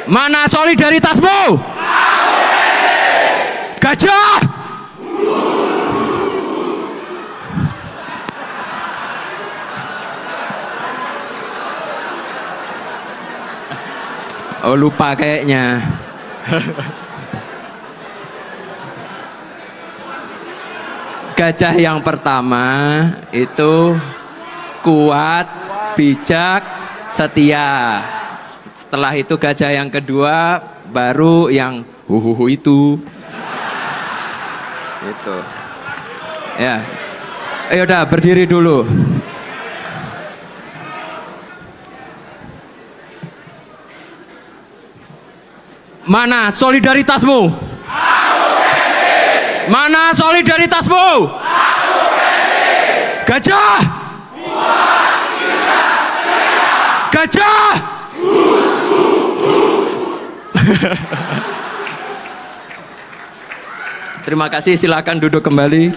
Mana solidaritasmu? Gajah. Oh, lupa kayaknya. Gajah yang pertama itu kuat, bijak, setia. Setelah itu gajah yang kedua baru yang huhuhu itu. Itu. Ya. Ayo udah berdiri dulu. Mana solidaritasmu? Mana solidaritasmu? Gajah! Gajah! Terima kasih, silakan duduk kembali.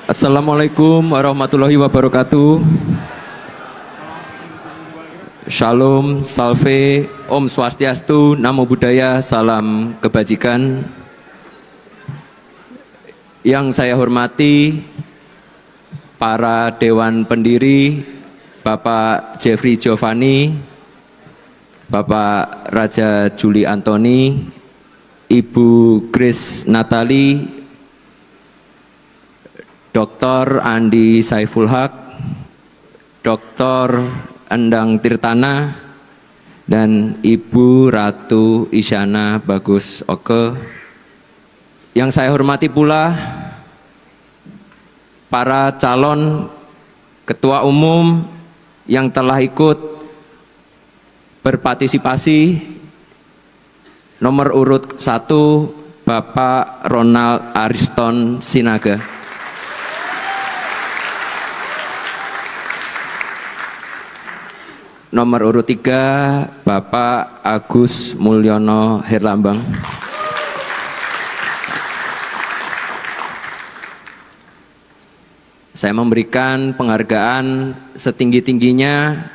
Assalamualaikum warahmatullahi wabarakatuh. Shalom, salve, Om Swastiastu, Namo Buddhaya, salam kebajikan. Yang saya hormati para dewan pendiri, Bapak Jeffrey Giovanni, Bapak Raja Juli Antoni, Ibu Grace Natali, Dr. Andi Saiful Haq, Dr. Endang Tirtana, dan Ibu Ratu Isyana Bagus Oke. Yang saya hormati pula para calon ketua umum yang telah ikut berpartisipasi. Nomor urut 1 Bapak Ronald Ariston Sinaga. Nomor urut 3 Bapak Agus Mulyono Herlambang. Saya memberikan penghargaan setinggi-tingginya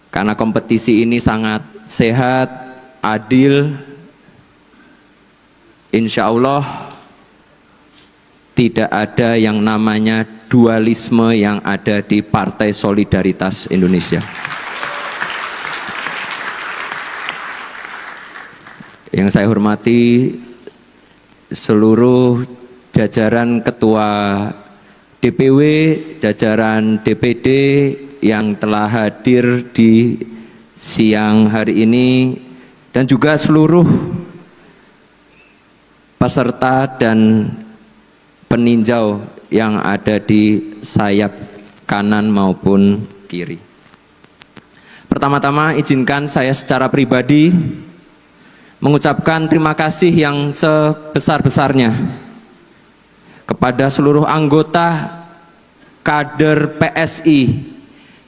karena kompetisi ini sangat sehat, adil. Insya Allah tidak ada yang namanya dualisme yang ada di Partai Solidaritas Indonesia. Yang saya hormati seluruh jajaran ketua DPW, jajaran DPD yang telah hadir di siang hari ini, dan juga seluruh peserta dan peninjau yang ada di sayap kanan maupun kiri. Pertama-tama izinkan saya secara pribadi mengucapkan terima kasih yang sebesar-besarnya kepada seluruh anggota kader PSI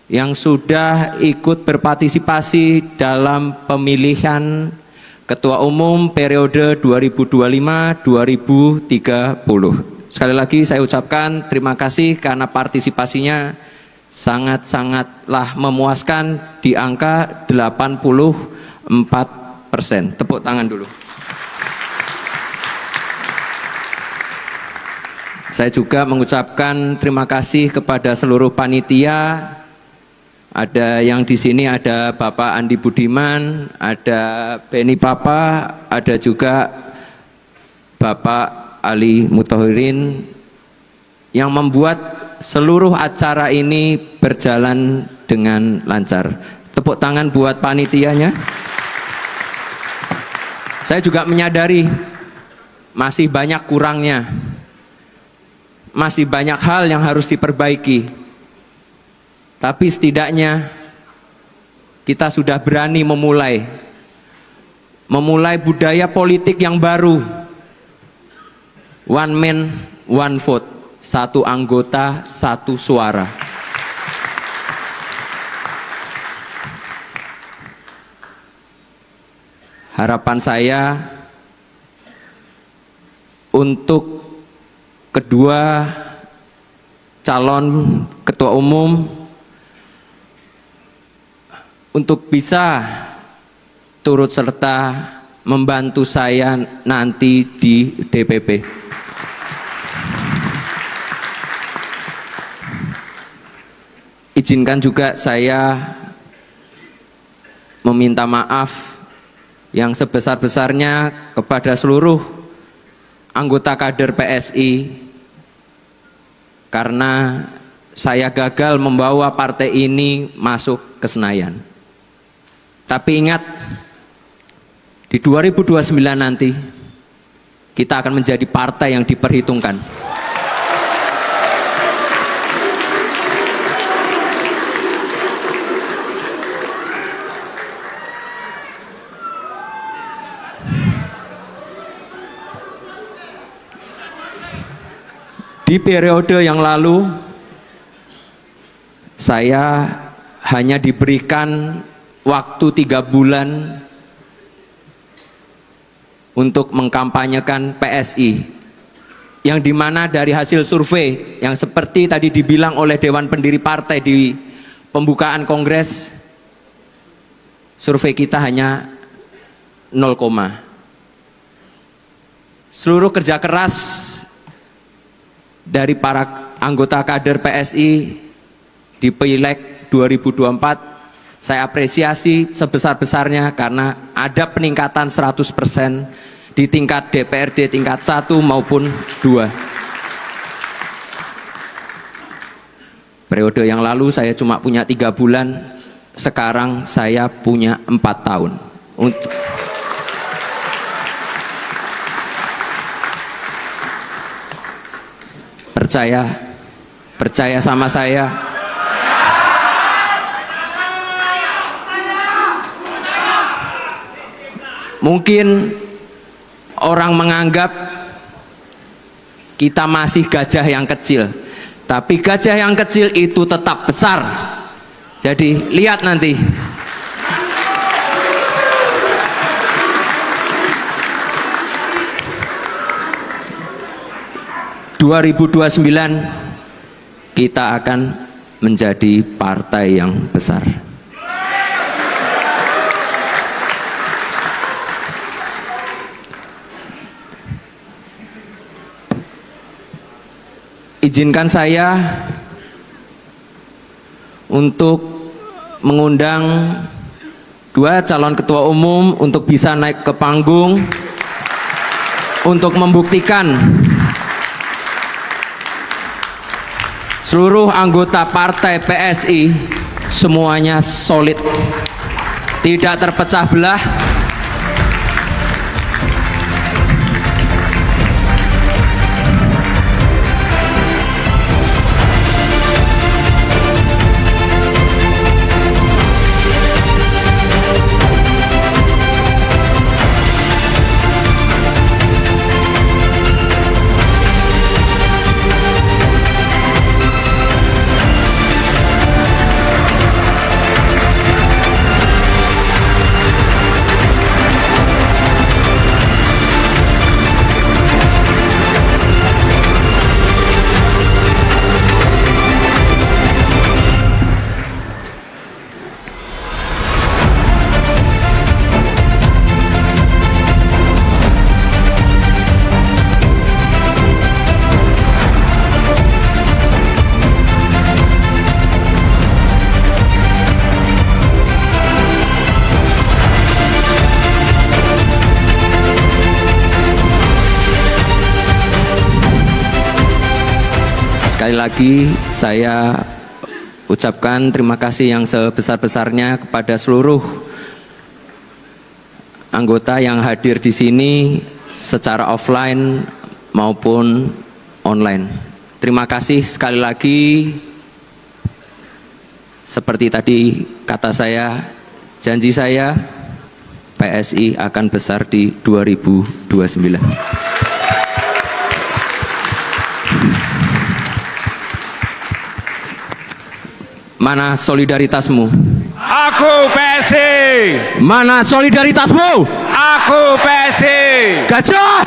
yang sudah ikut berpartisipasi dalam pemilihan Ketua Umum periode 2025-2030. Sekali lagi saya ucapkan terima kasih karena partisipasinya sangat-sangatlah memuaskan di angka 84%. Tepuk tangan dulu. Saya juga mengucapkan terima kasih kepada seluruh panitia. Ada yang di sini ada Bapak Andi Budiman, ada Beni Papa, ada juga Bapak Ali Muthahirin yang membuat seluruh acara ini berjalan dengan lancar. Tepuk tangan buat panitianya. Saya juga menyadari masih banyak kurangnya, masih banyak hal yang harus diperbaiki, tapi setidaknya kita sudah berani memulai budaya politik yang baru. One man, one vote, satu anggota, satu suara. Harapan saya untuk kedua calon ketua umum untuk bisa turut serta membantu saya nanti di DPP. Izinkan juga saya meminta maaf yang sebesar-besarnya kepada seluruh anggota kader PSI karena saya gagal membawa partai ini masuk ke Senayan. Tapi ingat, di 2029 nanti kita akan menjadi partai yang diperhitungkan. Di periode yang lalu saya hanya diberikan waktu 3 bulan untuk mengkampanyekan PSI, yang dimana dari hasil survei yang seperti tadi dibilang oleh Dewan Pendiri Partai di pembukaan Kongres, survei kita hanya 0, seluruh kerja keras dari para anggota kader PSI di Pileg 2024 saya apresiasi sebesar-besarnya karena ada peningkatan 100% di tingkat DPRD tingkat 1 maupun 2. Periode yang lalu saya cuma punya 3 bulan, sekarang saya punya 4 tahun. Percaya sama saya. Mungkin orang menganggap kita masih gajah yang kecil, tapi gajah yang kecil itu tetap besar. Jadi lihat nanti. ...2029 kita akan menjadi partai yang besar. Izinkan saya untuk mengundang 2 calon ketua umum untuk bisa naik ke panggung untuk membuktikan seluruh anggota partai PSI semuanya solid, tidak terpecah belah. Sekali lagi saya ucapkan terima kasih yang sebesar-besarnya kepada seluruh anggota yang hadir di sini secara offline maupun online. Terima kasih sekali lagi. Seperti tadi kata saya, janji saya PSI akan besar di 2029. Mana solidaritasmu? Aku PSI. Mana solidaritasmu? Aku PSI. Gajah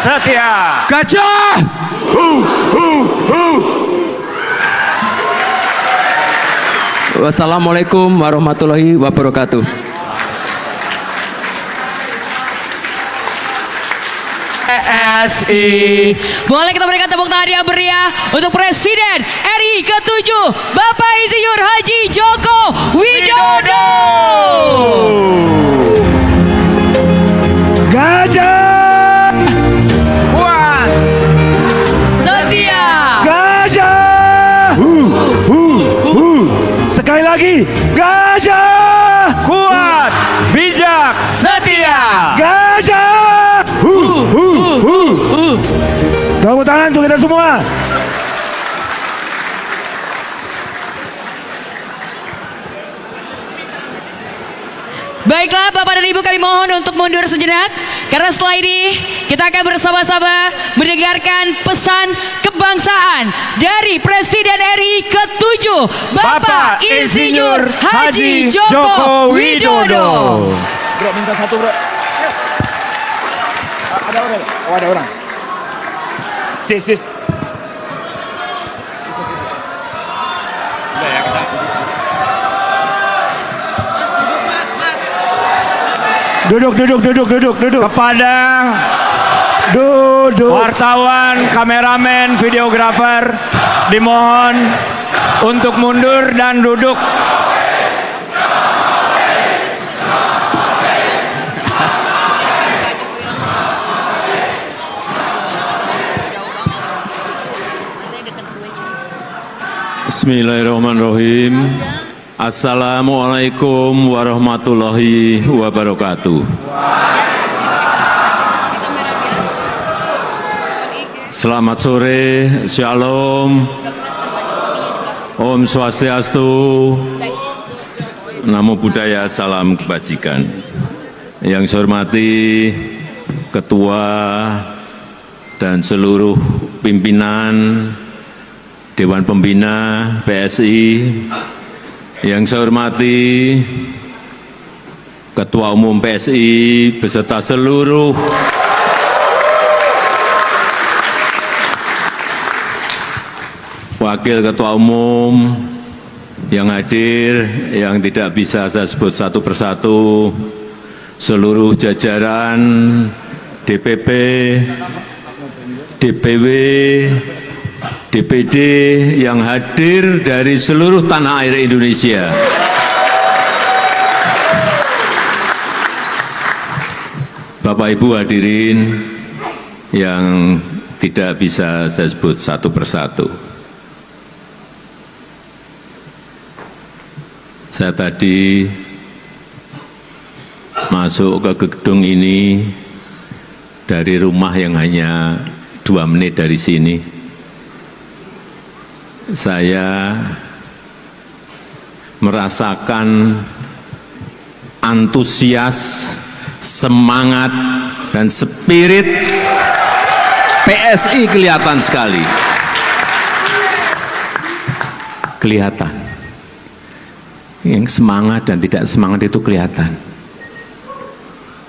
setia. Gajah. Wassalamualaikum warahmatullahi wabarakatuh. PSI. Boleh kita berikan tepuk tangan yang meriah untuk Presiden RI ke-7 Bapak Insinyur Haji Joko Widodo. Gajah kuat Setia. gajah sekali lagi gajah kuat bijak Setia. gajah tepuk tangan untuk kita semua. Baiklah Bapak dan Ibu, kami mohon untuk mundur sejenak, karena setelah ini kita akan bersama-sama mendengarkan pesan kebangsaan dari Presiden RI ke-7 Bapak Insinyur Haji Joko Widodo. Bro, minta satu bro. Ada orang? Oh ada orang. Sis. Duduk. Kepada wartawan, kameramen, videografer dimohon untuk mundur dan duduk. Bismillahirrahmanirrahim. Assalamualaikum warahmatullahi wabarakatuh. Selamat sore, Shalom, Om Swastiastu, Namo Buddhaya, Salam Kebajikan. Yang saya hormati Ketua dan seluruh pimpinan Dewan Pembina PSI, yang saya hormati Ketua Umum PSI beserta seluruh Wakil Ketua Umum yang hadir, yang tidak bisa saya sebut satu persatu, seluruh jajaran DPP, DPW, DPD yang hadir dari seluruh tanah air Indonesia. Bapak Ibu hadirin yang tidak bisa saya sebut satu persatu. Saya tadi masuk ke gedung ini dari rumah yang hanya 2 menit dari sini. Saya merasakan antusias, semangat, dan spirit PSI kelihatan sekali. Kelihatan. Yang semangat dan tidak semangat itu kelihatan.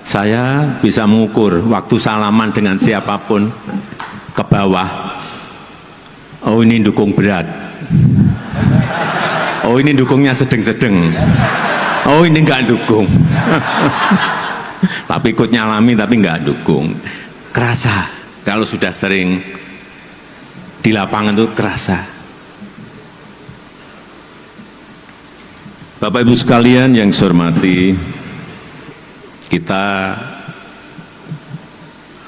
Saya bisa mengukur waktu salaman dengan siapapun ke bawah. Oh ini dukung berat. Oh ini dukungnya sedeng-sedeng. Oh ini enggak dukung. Tapi ikut nyalami tapi enggak dukung. Kerasa kalau sudah sering di lapangan itu kerasa. Bapak Ibu sekalian yang saya hormati, kita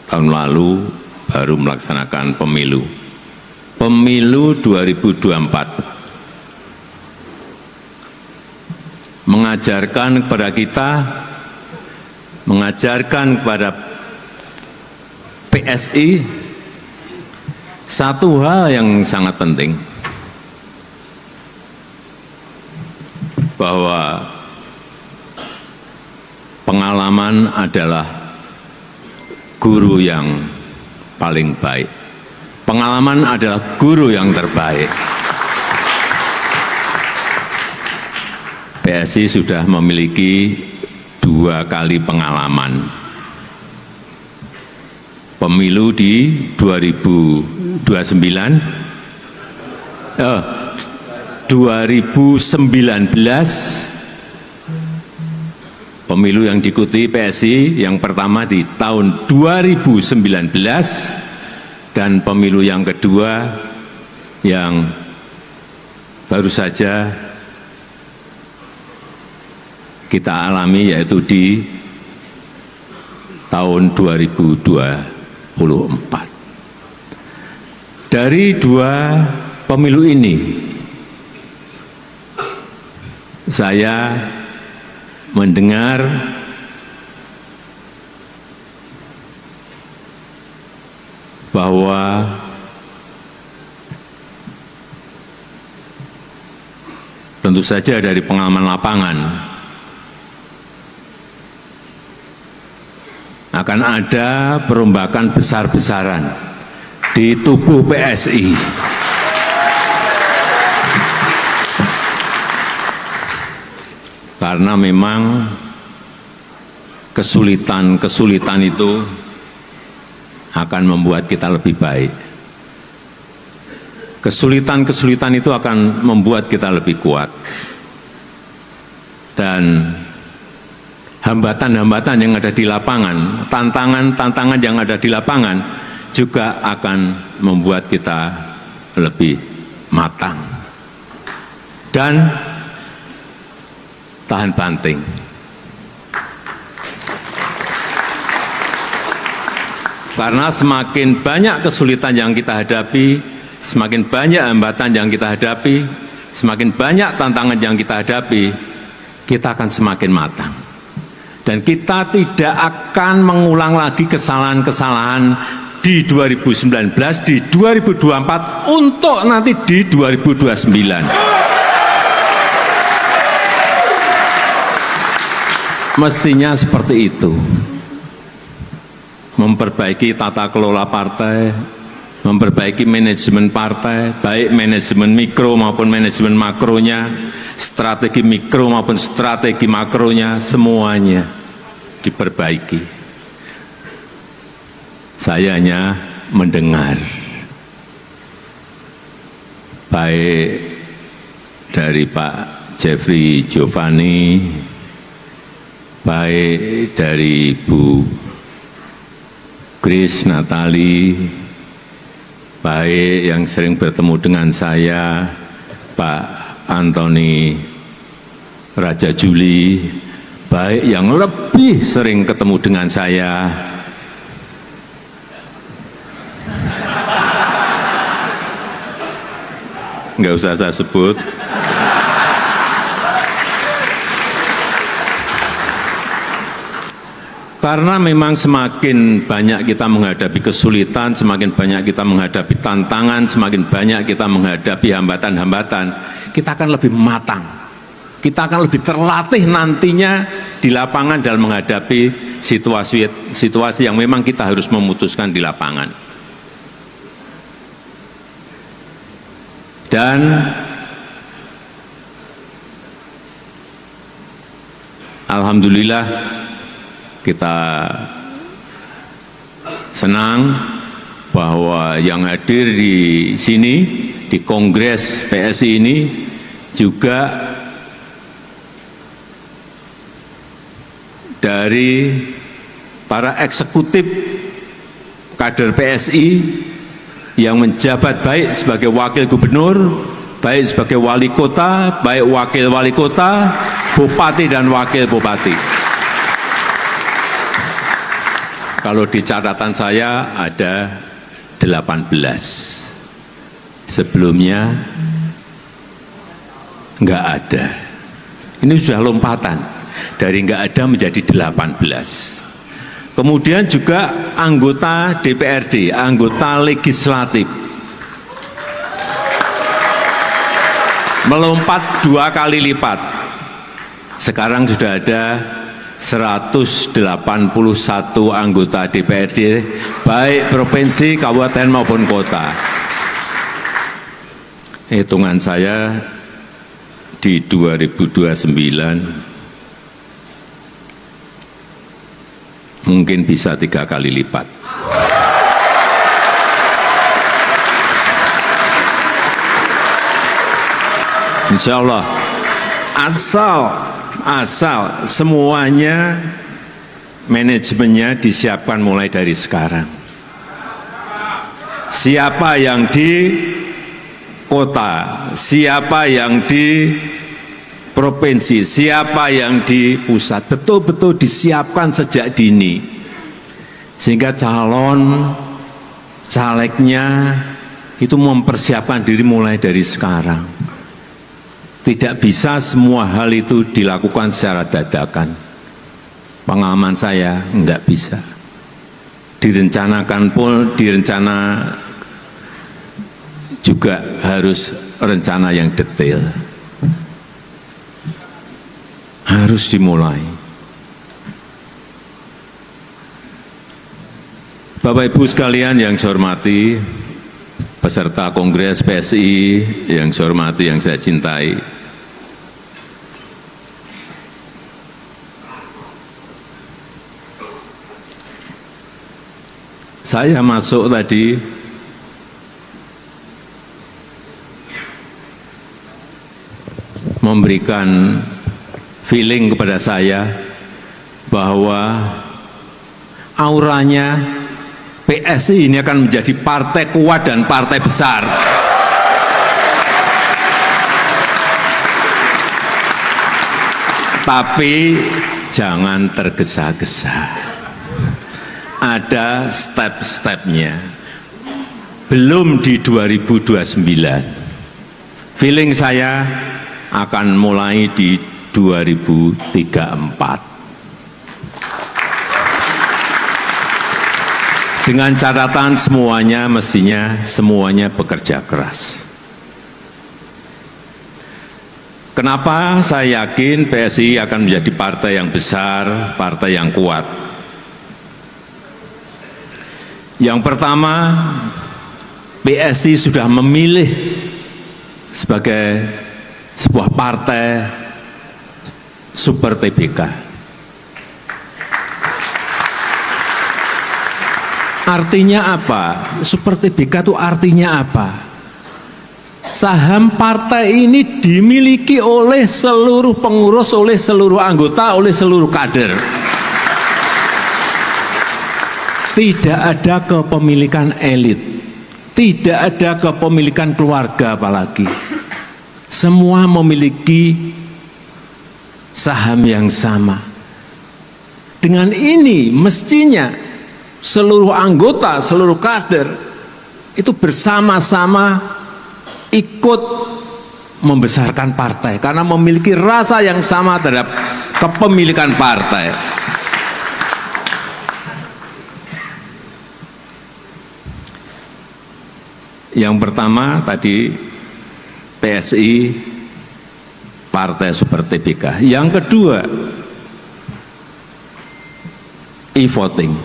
tahun lalu baru melaksanakan pemilu 2024, mengajarkan kepada kita, mengajarkan kepada PSI satu hal yang sangat penting, bahwa pengalaman adalah guru yang paling baik. Pengalaman adalah guru yang terbaik. PSI sudah memiliki 2 kali pengalaman. pemilu di 2019 pemilu yang diikuti PSI yang pertama di tahun 2019 dan pemilu yang kedua yang baru saja kita alami yaitu di tahun 2024. Dari dua pemilu ini, saya mendengar bahwa tentu saja dari pengalaman lapangan akan ada perombakan besar-besaran di tubuh PSI. Karena memang kesulitan-kesulitan itu akan membuat kita lebih baik. Kesulitan-kesulitan itu akan membuat kita lebih kuat. Dan hambatan-hambatan yang ada di lapangan, tantangan-tantangan yang ada di lapangan juga akan membuat kita lebih matang dan tahan banting. Karena semakin banyak kesulitan yang kita hadapi, semakin banyak hambatan yang kita hadapi, semakin banyak tantangan yang kita hadapi, kita akan semakin matang. Dan kita tidak akan mengulang lagi kesalahan-kesalahan di 2019, di 2024, untuk nanti di 2029. Mestinya seperti itu. Memperbaiki tata kelola partai, memperbaiki manajemen partai, baik manajemen mikro maupun manajemen makronya, strategi mikro maupun strategi makronya, semuanya diperbaiki. Saya hanya mendengar, baik dari Pak Jeffrey Giovanni, baik dari Bu Grace Natali, baik yang sering bertemu dengan saya, Pak Antoni Raja Juli, baik yang lebih sering ketemu dengan saya, nggak usah saya sebut, karena memang semakin banyak kita menghadapi kesulitan, semakin banyak kita menghadapi tantangan, semakin banyak kita menghadapi hambatan-hambatan, kita akan lebih matang, kita akan lebih terlatih nantinya di lapangan dalam menghadapi situasi yang memang kita harus memutuskan di lapangan. Dan alhamdulillah kita senang bahwa yang hadir di sini, di Kongres PSI ini juga dari para eksekutif kader PSI yang menjabat baik sebagai wakil gubernur, baik sebagai wali kota, baik wakil wali kota, bupati dan wakil bupati. Kalau di catatan saya ada 18. Sebelumnya enggak ada. Ini sudah lompatan dari enggak ada menjadi 18. Kemudian juga anggota DPRD, anggota legislatif, melompat 2 kali lipat. Sekarang sudah ada 181 anggota DPRD, baik provinsi, kabupaten maupun kota. Hitungan saya di 2029 mungkin bisa 3 kali lipat. Insya Allah. Asal semuanya manajemennya disiapkan mulai dari sekarang. Siapa yang di kota, siapa yang di provinsi, siapa yang di pusat, betul-betul disiapkan sejak dini. Sehingga calon calegnya itu mempersiapkan diri mulai dari sekarang. Tidak bisa semua hal itu dilakukan secara dadakan. Pengalaman saya enggak bisa. Direncanakan pun direncana juga harus rencana yang detail. Harus dimulai. Bapak Ibu sekalian yang saya hormati, peserta Kongres PSI yang saya hormati, yang saya cintai. Saya masuk tadi memberikan feeling kepada saya bahwa auranya PSI ini akan menjadi partai kuat dan partai besar. Tapi jangan tergesa-gesa. Ada step-stepnya. Belum di 2029. Feeling saya akan mulai di 2034. Dengan catatan semuanya bekerja keras. Kenapa saya yakin PSI akan menjadi partai yang besar, partai yang kuat? Yang pertama, PSI sudah memilih sebagai sebuah partai super TBK. Artinya apa? Super TBK itu artinya apa? Saham partai ini dimiliki oleh seluruh pengurus, oleh seluruh anggota, oleh seluruh kader. Tidak ada kepemilikan elit, tidak ada kepemilikan keluarga apalagi. Semua memiliki saham yang sama. Dengan ini mestinya seluruh anggota, seluruh kader itu bersama-sama ikut membesarkan partai karena memiliki rasa yang sama terhadap kepemilikan partai. Yang pertama tadi PSI partai super TBK. Yang kedua e-voting,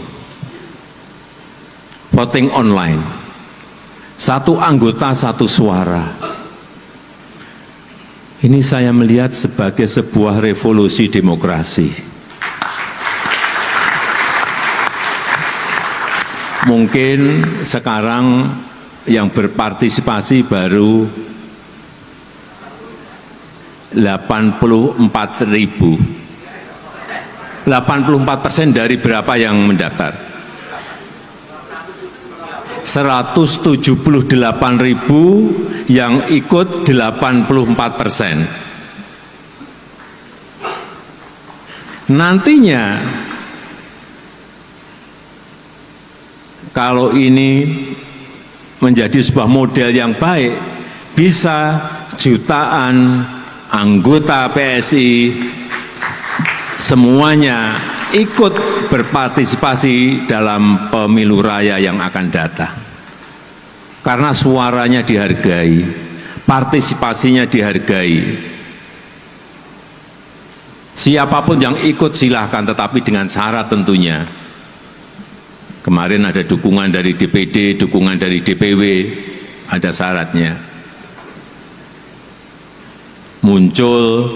voting online, satu anggota satu suara. Ini saya melihat sebagai sebuah revolusi demokrasi. Mungkin sekarang yang berpartisipasi baru 84.000. 84% dari berapa yang mendaftar? 178.000 yang ikut 84%. Nantinya kalau ini menjadi sebuah model yang baik, bisa jutaan anggota PSI semuanya ikut berpartisipasi dalam pemilu raya yang akan datang. Karena suaranya dihargai, partisipasinya dihargai. Siapapun yang ikut silahkan, tetapi dengan syarat tentunya. Kemarin ada dukungan dari DPD, dukungan dari DPW, ada syaratnya. Muncul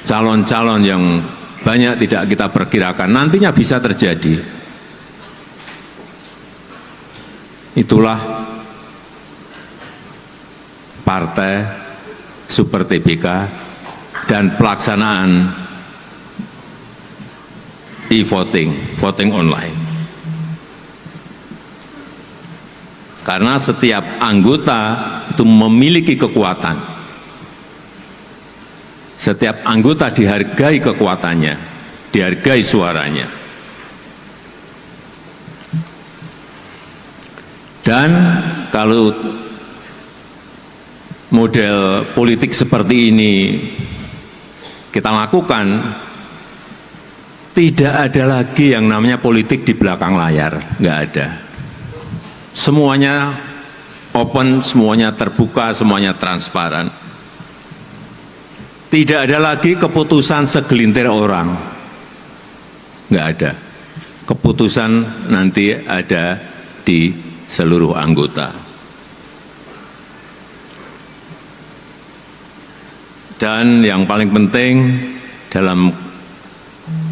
calon-calon yang banyak tidak kita perkirakan, nantinya bisa terjadi. Itulah partai Super TBK, dan pelaksanaan e-voting, voting online. Karena setiap anggota itu memiliki kekuatan. Setiap anggota dihargai kekuatannya, dihargai suaranya. Dan kalau model politik seperti ini kita lakukan, tidak ada lagi yang namanya politik di belakang layar, nggak ada. Semuanya open, semuanya terbuka, semuanya transparan. Tidak ada lagi keputusan segelintir orang, nggak ada. Keputusan nanti ada di seluruh anggota. Dan yang paling penting dalam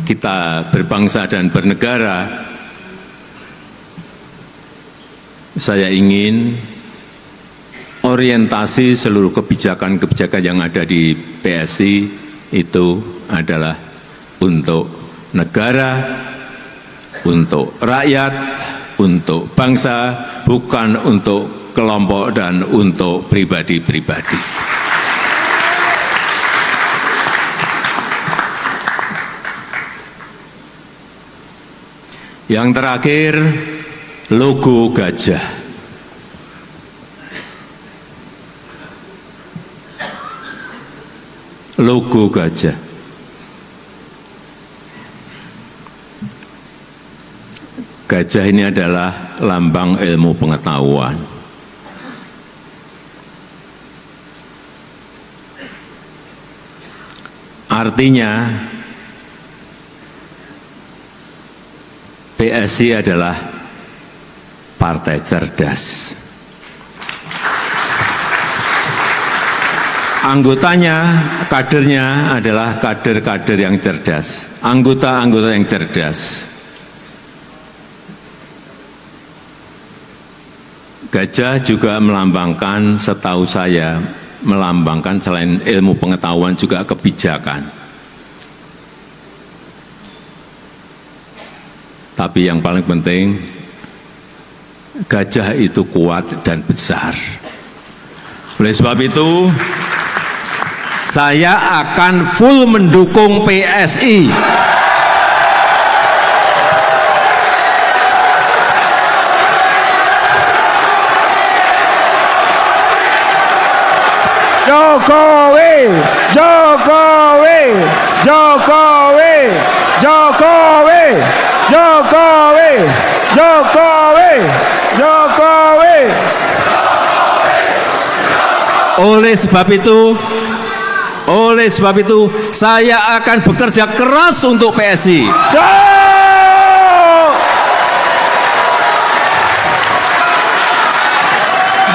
kita berbangsa dan bernegara, saya ingin orientasi seluruh kebijakan-kebijakan yang ada di PSI itu adalah untuk negara, untuk rakyat, untuk bangsa, bukan untuk kelompok dan untuk pribadi-pribadi. Yang terakhir, logo gajah. Logo gajah. Gajah ini adalah lambang ilmu pengetahuan. Artinya, PSI adalah partai cerdas. Anggotanya, kadernya adalah kader-kader yang cerdas, anggota-anggota yang cerdas. Gajah juga melambangkan, setahu saya, melambangkan selain ilmu pengetahuan juga kebijakan. Tapi yang paling penting, gajah itu kuat dan besar. Oleh sebab itu, saya akan full mendukung PSI. Jokowi, Jokowi, Jokowi, Jokowi, Jokowi, Jokowi, Jokowi. Oleh sebab itu, saya akan bekerja keras untuk PSI.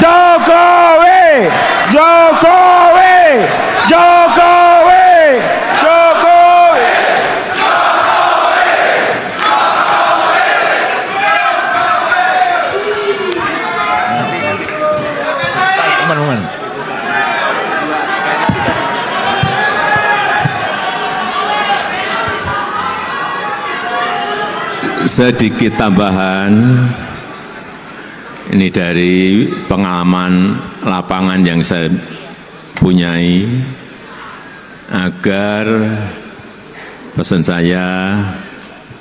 Jokowi, Jokowi, Jokowi, Jokowi. Aman. Sedikit tambahan, ini dari pengalaman lapangan yang saya punyai, agar pesan saya,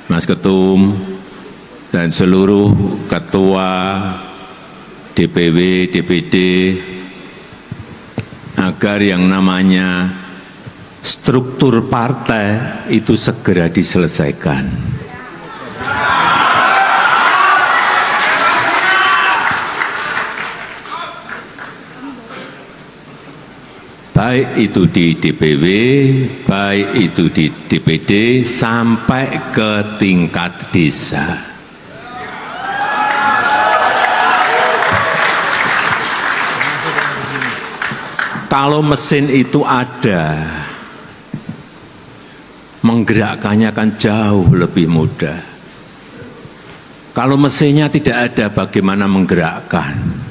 Mas Ketum, dan seluruh ketua DPW, DPD, agar yang namanya struktur partai itu segera diselesaikan. Baik itu di DPW, baik itu di DPD, sampai ke tingkat desa. Kalau mesin itu ada, menggerakkannya akan jauh lebih mudah. Kalau mesinnya tidak ada, bagaimana menggerakkan?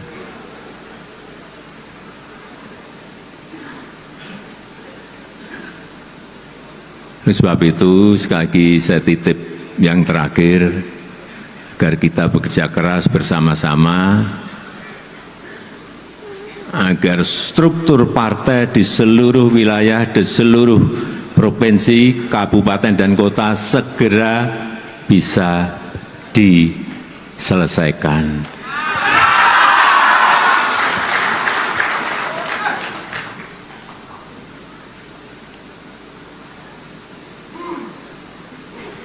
Oleh sebab itu, sekali lagi saya titip yang terakhir, agar kita bekerja keras bersama-sama, agar struktur partai di seluruh wilayah, di seluruh provinsi, kabupaten, dan kota segera bisa diselesaikan.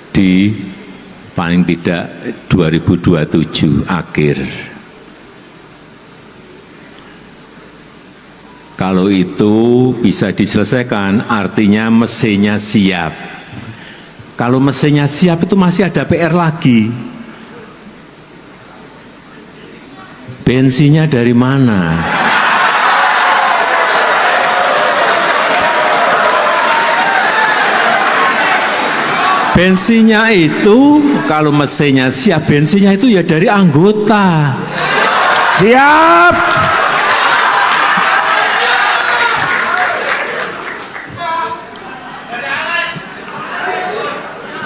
Di paling tidak 2027 akhir. Kalau itu bisa diselesaikan, artinya mesinnya siap. Kalau mesinnya siap itu masih ada PR lagi. Bensinnya dari mana? Bensinnya itu, kalau mesinnya siap, bensinnya itu ya dari anggota. Siap.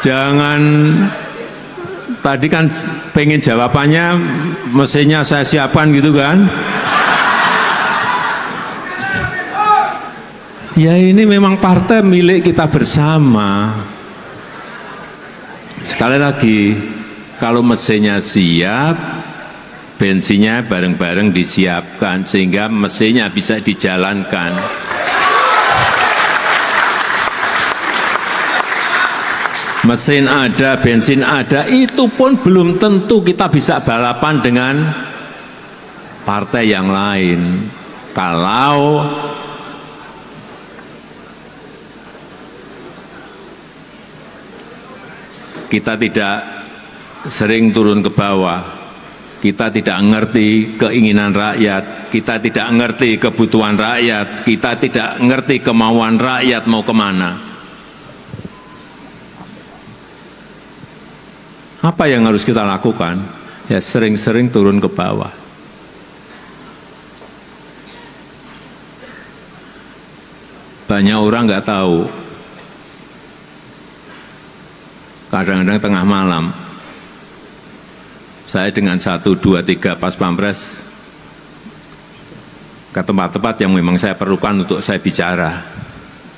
Jangan, tadi kan pengen jawabannya mesinnya saya siapkan gitu kan. Ya ini memang partai milik kita bersama. Sekali lagi, kalau mesinnya siap, bensinnya bareng-bareng disiapkan sehingga mesinnya bisa dijalankan. Mesin ada, bensin ada, itu pun belum tentu kita bisa balapan dengan partai yang lain. Kalau kita tidak sering turun ke bawah, kita tidak mengerti keinginan rakyat, kita tidak mengerti kebutuhan rakyat, kita tidak mengerti kemauan rakyat mau kemana. Apa yang harus kita lakukan? Ya sering-sering turun ke bawah. Banyak orang nggak tahu. Kadang-kadang tengah malam, saya dengan 1, 2, 3 pas pampres ke tempat-tempat yang memang saya perlukan untuk saya bicara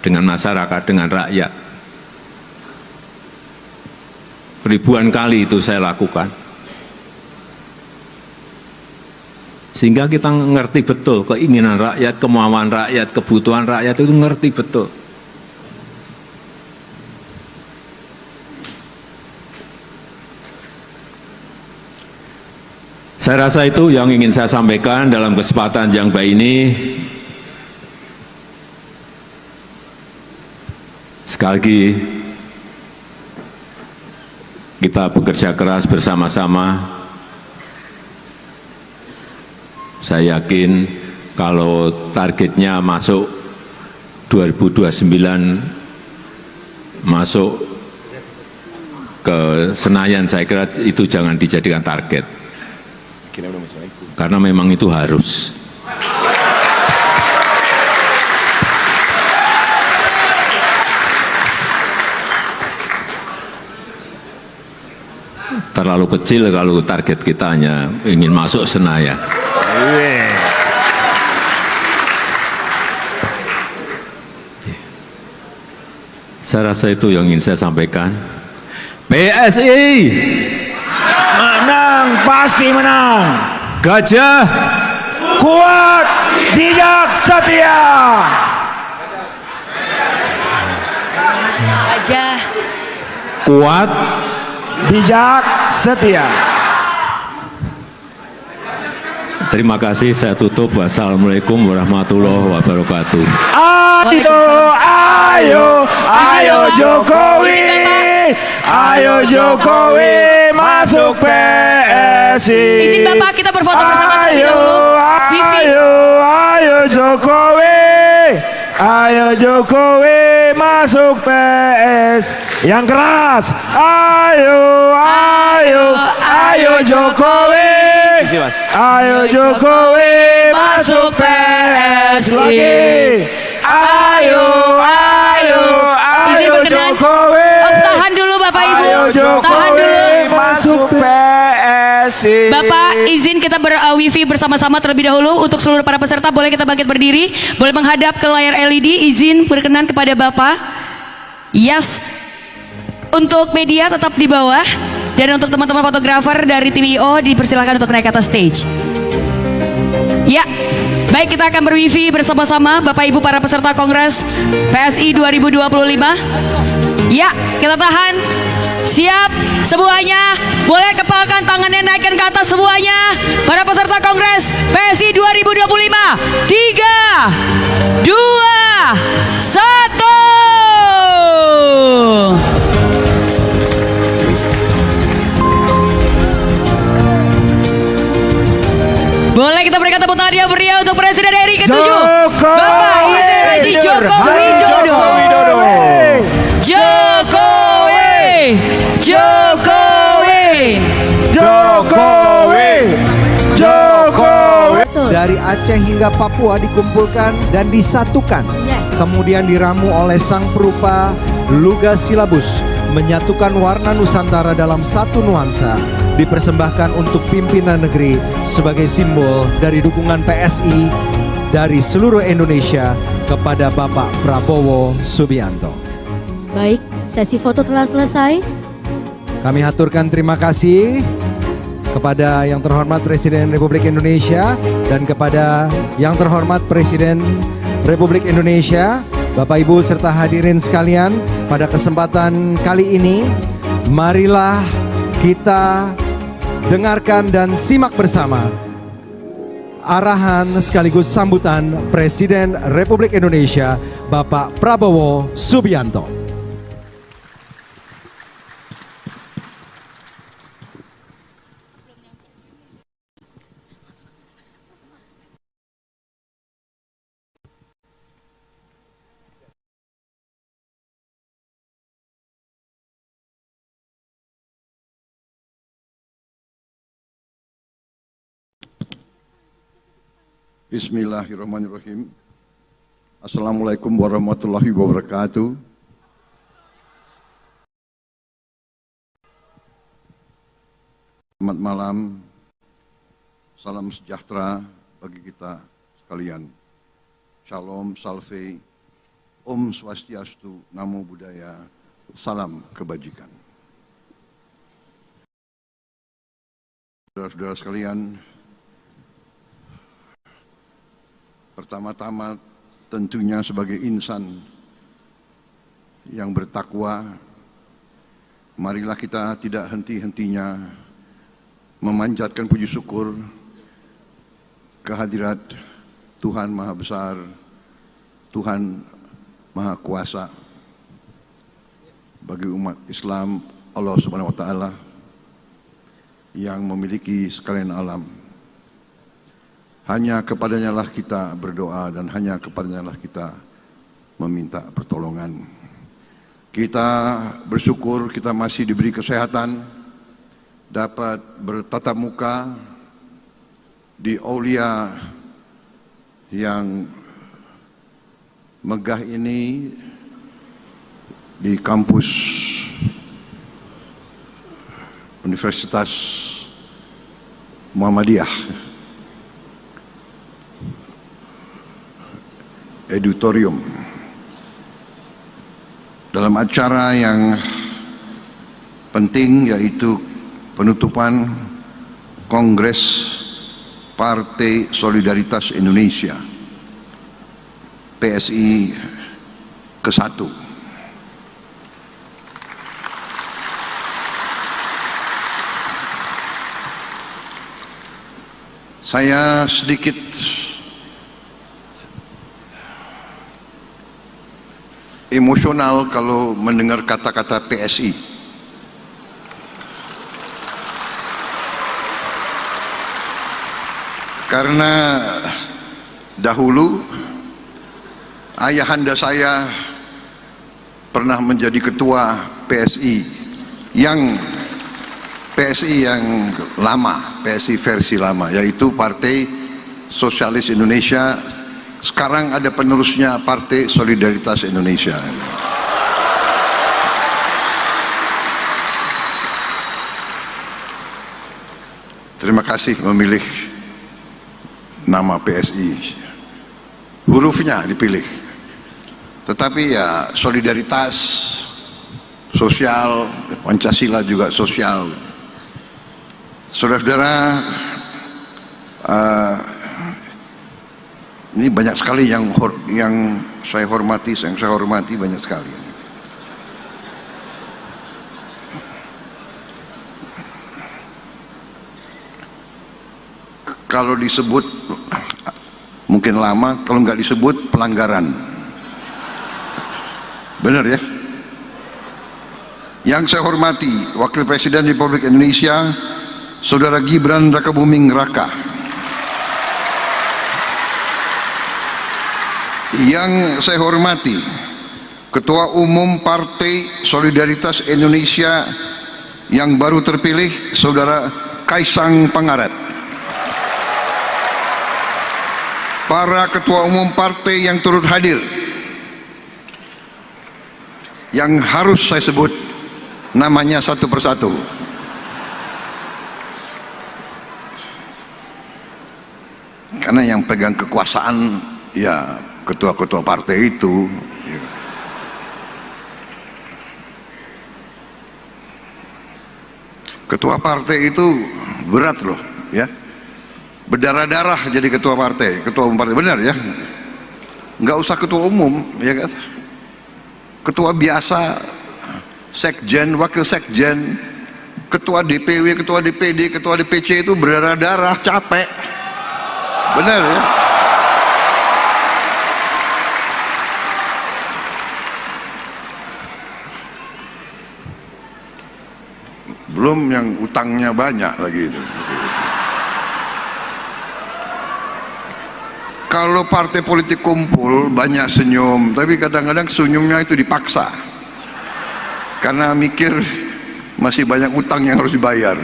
dengan masyarakat, dengan rakyat. Ribuan kali itu saya lakukan. Sehingga kita ngerti betul keinginan rakyat, kemauan rakyat, kebutuhan rakyat itu ngerti betul. Saya rasa itu yang ingin saya sampaikan dalam kesempatan yang baik ini. Sekali lagi, kita bekerja keras bersama-sama. Saya yakin kalau targetnya masuk 2029, masuk ke Senayan, saya kira itu jangan dijadikan target. Karena memang itu harus. Terlalu kecil kalau target kita hanya ingin masuk Senayan. Saya rasa itu yang ingin saya sampaikan. PSI Menang, pasti menang. Gajah Kuat, bijak, setia. Gajah kuat, Bijak, setia. terima kasih, saya tutup. Wassalamualaikum warahmatullahi wabarakatuh. Ayo, ayo Jokowi. Ayo Jokowi masuk PSI. Izin Bapak kita berfoto bersama terlebih dahulu. Wifi. Ayo Jokowi. Ayo Jokowi masuk PS. Yang keras. Ayo Jokowi. Ayo Jokowi masuk PS lagi. Ayo Izin berkenan. Jokowi. Bapak izin kita wifi bersama-sama terlebih dahulu. Untuk seluruh para peserta boleh kita bangkit berdiri, boleh menghadap ke layar LED. Izin berkenan kepada Bapak. Yes. Untuk media tetap di bawah, dan untuk teman-teman fotografer dari tim IO dipersilakan untuk naik ke atas stage. Ya, baik, kita akan berwifi bersama-sama Bapak Ibu para peserta Kongres PSI 2025. Ya, kita tahan. Siap semuanya. Boleh kepalkan tangannya, naikkan ke atas semuanya. Para peserta Kongres PSI 2025. 3, 2, 1. Boleh kita berikan tepuk tangan yang meriah untuk Presiden RI ke-7 Bapak Insinyur Joko Widodo. Jokowi, Jokowi, Jokowi, Jokowi. Dari Aceh hingga Papua dikumpulkan dan disatukan. Kemudian diramu oleh sang perupa Lugas Silabus, menyatukan warna Nusantara dalam satu nuansa, dipersembahkan untuk pimpinan negeri sebagai simbol dari dukungan PSI dari seluruh Indonesia kepada Bapak Prabowo Subianto. Baik, sesi foto telah selesai. Kami haturkan terima kasih kepada yang terhormat Presiden Republik Indonesia dan kepada yang terhormat Presiden Republik Indonesia, Bapak Ibu serta hadirin sekalian. Pada kesempatan kali ini, marilah kita dengarkan dan simak bersama arahan sekaligus sambutan Presiden Republik Indonesia Bapak Prabowo Subianto. Bismillahirrahmanirrahim. Assalamualaikum warahmatullahi wabarakatuh. Selamat malam. Salam sejahtera bagi kita sekalian. Shalom, salve, Om Swastiastu, Namo Buddhaya, salam kebajikan. Saudara-saudara sekalian, pertama-tama tentunya sebagai insan yang bertakwa, marilah kita tidak henti-hentinya memanjatkan puji syukur kehadirat Tuhan Maha Besar, Tuhan Maha Kuasa bagi umat Islam, Allah Subhanahu wa Ta'ala yang memiliki sekalian alam. Hanya kepadanya lah kita berdoa dan hanya kepadanya lah kita meminta pertolongan. Kita bersyukur kita masih diberi kesehatan, dapat bertatap muka di aulia yang megah ini di kampus Universitas Muhammadiyah. Auditorium dalam acara yang penting, yaitu penutupan Kongres Partai Solidaritas Indonesia PSI ke-1. Saya sedikit emosional kalau mendengar kata-kata PSI. Karena dahulu ayahanda saya pernah menjadi ketua PSI yang lama, PSI versi lama, yaitu Partai Sosialis Indonesia. Sekarang ada penerusnya, Partai Solidaritas Indonesia. terima kasih memilih nama PSI. Hurufnya dipilih. Tetapi ya solidaritas sosial, Pancasila juga sosial. Saudara-saudara, ini banyak sekali yang saya hormati banyak sekali. Kalau disebut mungkin lama, kalau nggak disebut pelanggaran. Benar ya? Yang saya hormati Wakil Presiden Republik Indonesia Saudara Gibran Rakabuming Raka, yang saya hormati Ketua Umum Partai Solidaritas Indonesia yang baru terpilih Saudara Kaisang Pangarep, para ketua umum partai yang turut hadir, yang harus saya sebut namanya satu persatu. Karena yang pegang kekuasaan ya ketua-ketua partai itu. Ketua partai itu berat loh ya. Berdarah-darah jadi ketua partai, ketua umum partai, benar ya? Nggak usah ketua umum, ya kan? Ketua biasa, sekjen, wakil sekjen, ketua DPW, ketua DPD, ketua DPC itu berdarah-darah, capek, benar ya? Belum yang utangnya banyak lagi itu. Kalau partai politik kumpul banyak senyum, tapi kadang-kadang senyumnya itu dipaksa karena mikir masih banyak utang yang harus dibayar.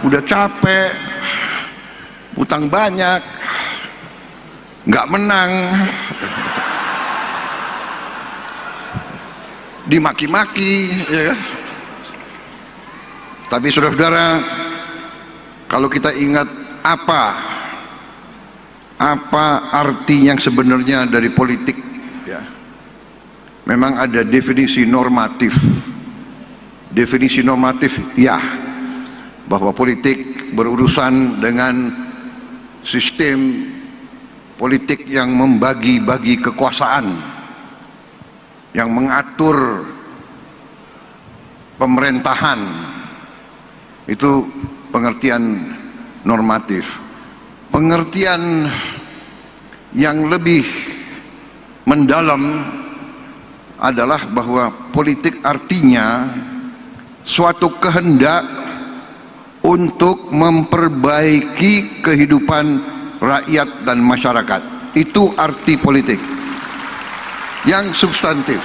Udah capek, utang banyak, nggak menang, dimaki-maki, ya kan? Tapi saudara-saudara, kalau kita ingat apa arti yang sebenarnya dari politik ya, memang ada definisi normatif ya, bahwa politik berurusan dengan sistem politik yang membagi-bagi kekuasaan, yang mengatur pemerintahan. Itu pengertian normatif. Pengertian yang lebih mendalam adalah bahwa politik artinya suatu kehendak untuk memperbaiki kehidupan rakyat dan masyarakat. Itu arti politik yang substantif,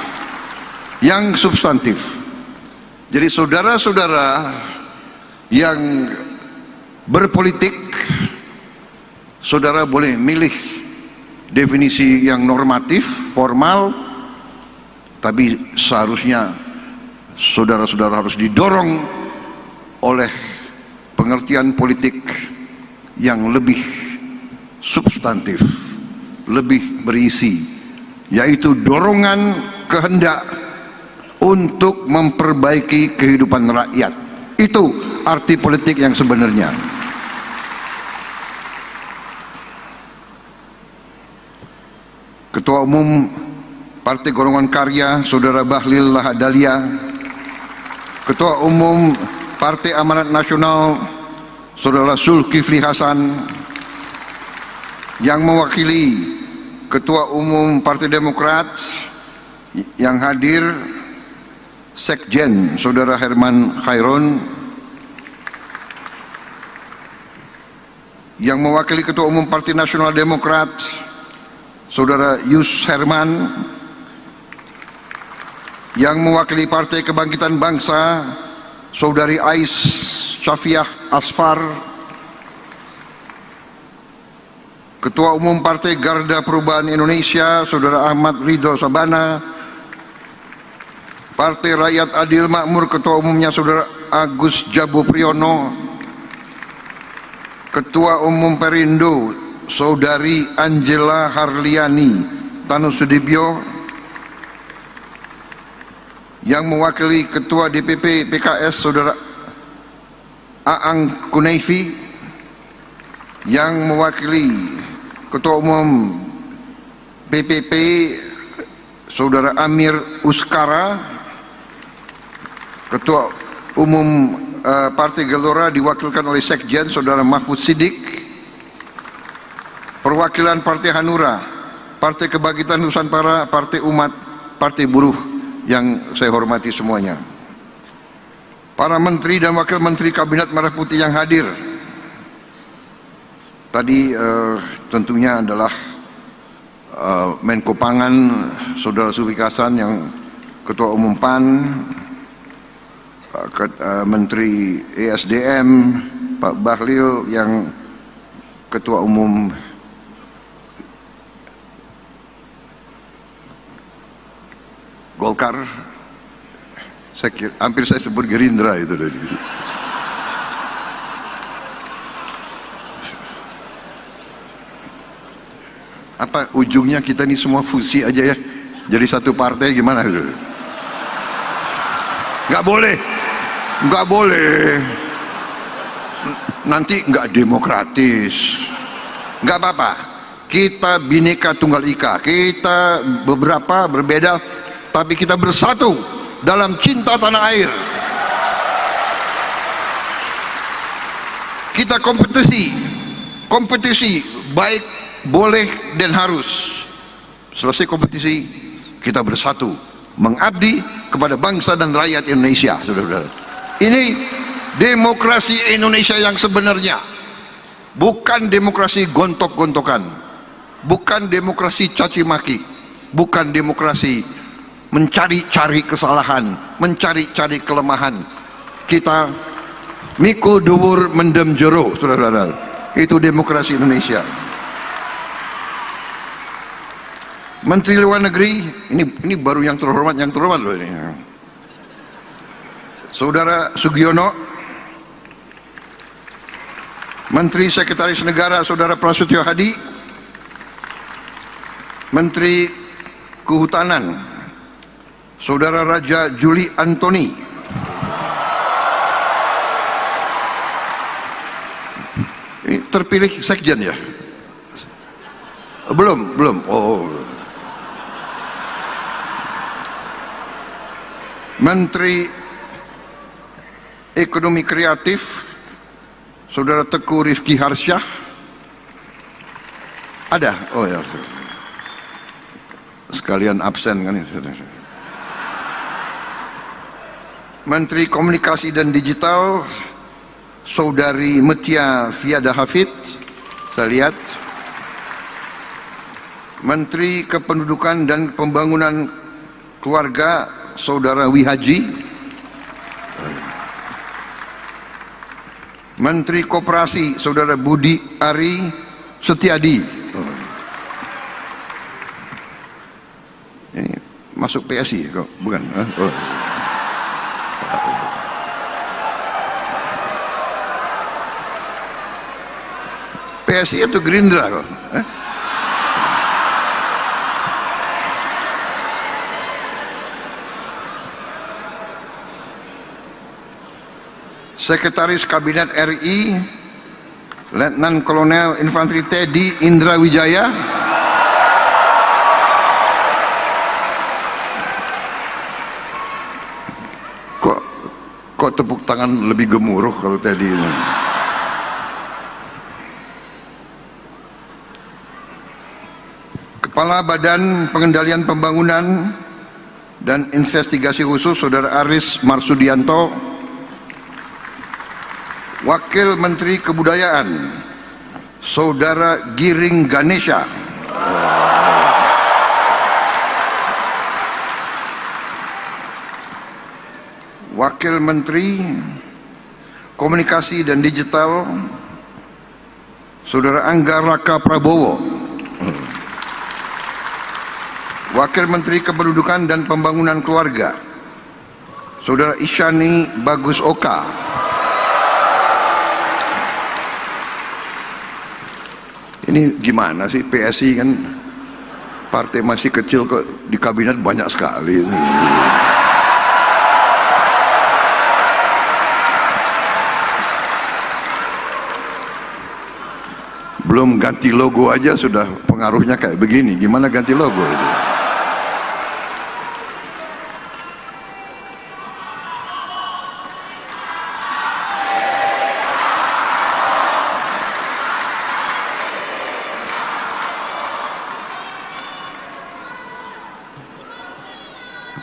Jadi saudara-saudara yang berpolitik, saudara boleh milih definisi yang normatif, formal, tapi seharusnya saudara-saudara harus didorong oleh pengertian politik yang lebih substantif, lebih berisi, yaitu dorongan kehendak untuk memperbaiki kehidupan rakyat. Itu arti politik yang sebenarnya. Ketua Umum Partai Golongan Karya Saudara Bahlil Lahadalia, Ketua Umum Partai Amanat Nasional Saudara Zulkifli Hasan, yang mewakili Ketua Umum Partai Demokrat yang hadir Sekjen Saudara Herman Khairun, yang mewakili Ketua Umum Partai Nasional Demokrat Saudara Yus Herman, yang mewakili Partai Kebangkitan Bangsa Saudari Ais Syafiah Asfar, Ketua Umum Partai Garda Perubahan Indonesia Saudara Ahmad Ridho Sabana, Partai Rakyat Adil Makmur Ketua Umumnya Saudara Agus Jabu Priyono, Ketua Umum Perindo Saudari Angela Harliani Tanusudibyo, yang mewakili Ketua DPP PKS Saudara Aang Kunaifi, yang mewakili Ketua Umum PPP Saudara Amir Uskara, Ketua Umum Partai Gelora diwakilkan oleh Sekjen Saudara Mahfud Siddiq, perwakilan Partai Hanura, Partai Kebangkitan Nusantara, Partai Umat, Partai Buruh yang saya hormati semuanya, para menteri dan wakil menteri Kabinet Merah Putih yang hadir. Tadi tentunya adalah Menko Pangan Saudara Zulkifli Hasan yang Ketua Umum PAN, Menteri ESDM Pak Bahlil yang Ketua Umum Golkar, hampir saya sebut Gerindra itu tadi. Apa ujungnya kita ini semua fusi aja ya, jadi satu partai gimana itu? Nggak boleh, nggak boleh. Nanti nggak demokratis. Nggak apa-apa. Kita Bhinneka Tunggal Ika. Kita beberapa berbeda, tapi kita bersatu dalam cinta tanah air. Kita kompetisi baik, boleh dan harus. Selesai kompetisi, kita bersatu mengabdi kepada bangsa dan rakyat Indonesia, saudara-saudara. Ini demokrasi Indonesia yang sebenarnya, bukan demokrasi gontok-gontokan, bukan demokrasi caci maki, bukan demokrasi mencari-cari kesalahan, mencari-cari kelemahan. Kita mikul dhuwur mendem jero, saudara-saudara. Itu demokrasi Indonesia. Menteri Luar Negeri, ini baru yang terhormat loh ini. Saudara Sugiono, Menteri Sekretaris Negara Saudara Prasetyo Hadi, Menteri Kehutanan Saudara Raja Juli Antoni, ini terpilih sekjen ya? Belum. Oh. Menteri Ekonomi Kreatif Saudara Teguh Rifki Harsyah ada? Oh ya, sekalian absen kan. Menteri Komunikasi dan Digital Saudari Metia Fiada Hafid, saya lihat. Menteri Kependudukan dan Pembangunan Keluarga Saudara Wihaji, Menteri Koperasi Saudara Budi Ari Setiadi. Ini masuk PSI kok, bukan? Oh. PSI atau Gerindra kok? Sekretaris Kabinet RI Letnan Kolonel Infanteri Teddy Indra Wijaya, kok tepuk tangan lebih gemuruh kalau Teddy ini. Kepala Badan Pengendalian Pembangunan dan Investigasi Khusus Saudara Aris Marsudianto, Wakil Menteri Kebudayaan Saudara Giring Ganesha, Wakil Menteri Komunikasi dan Digital Saudara Angga Raka Prabowo, Wakil Menteri Kependudukan dan Pembangunan Keluarga Saudara Isyani Bagus Oka, Ini gimana sih PSI kan partai masih kecil kok di kabinet banyak sekali. Belum ganti logo aja sudah pengaruhnya kayak begini. Gimana ganti logo itu?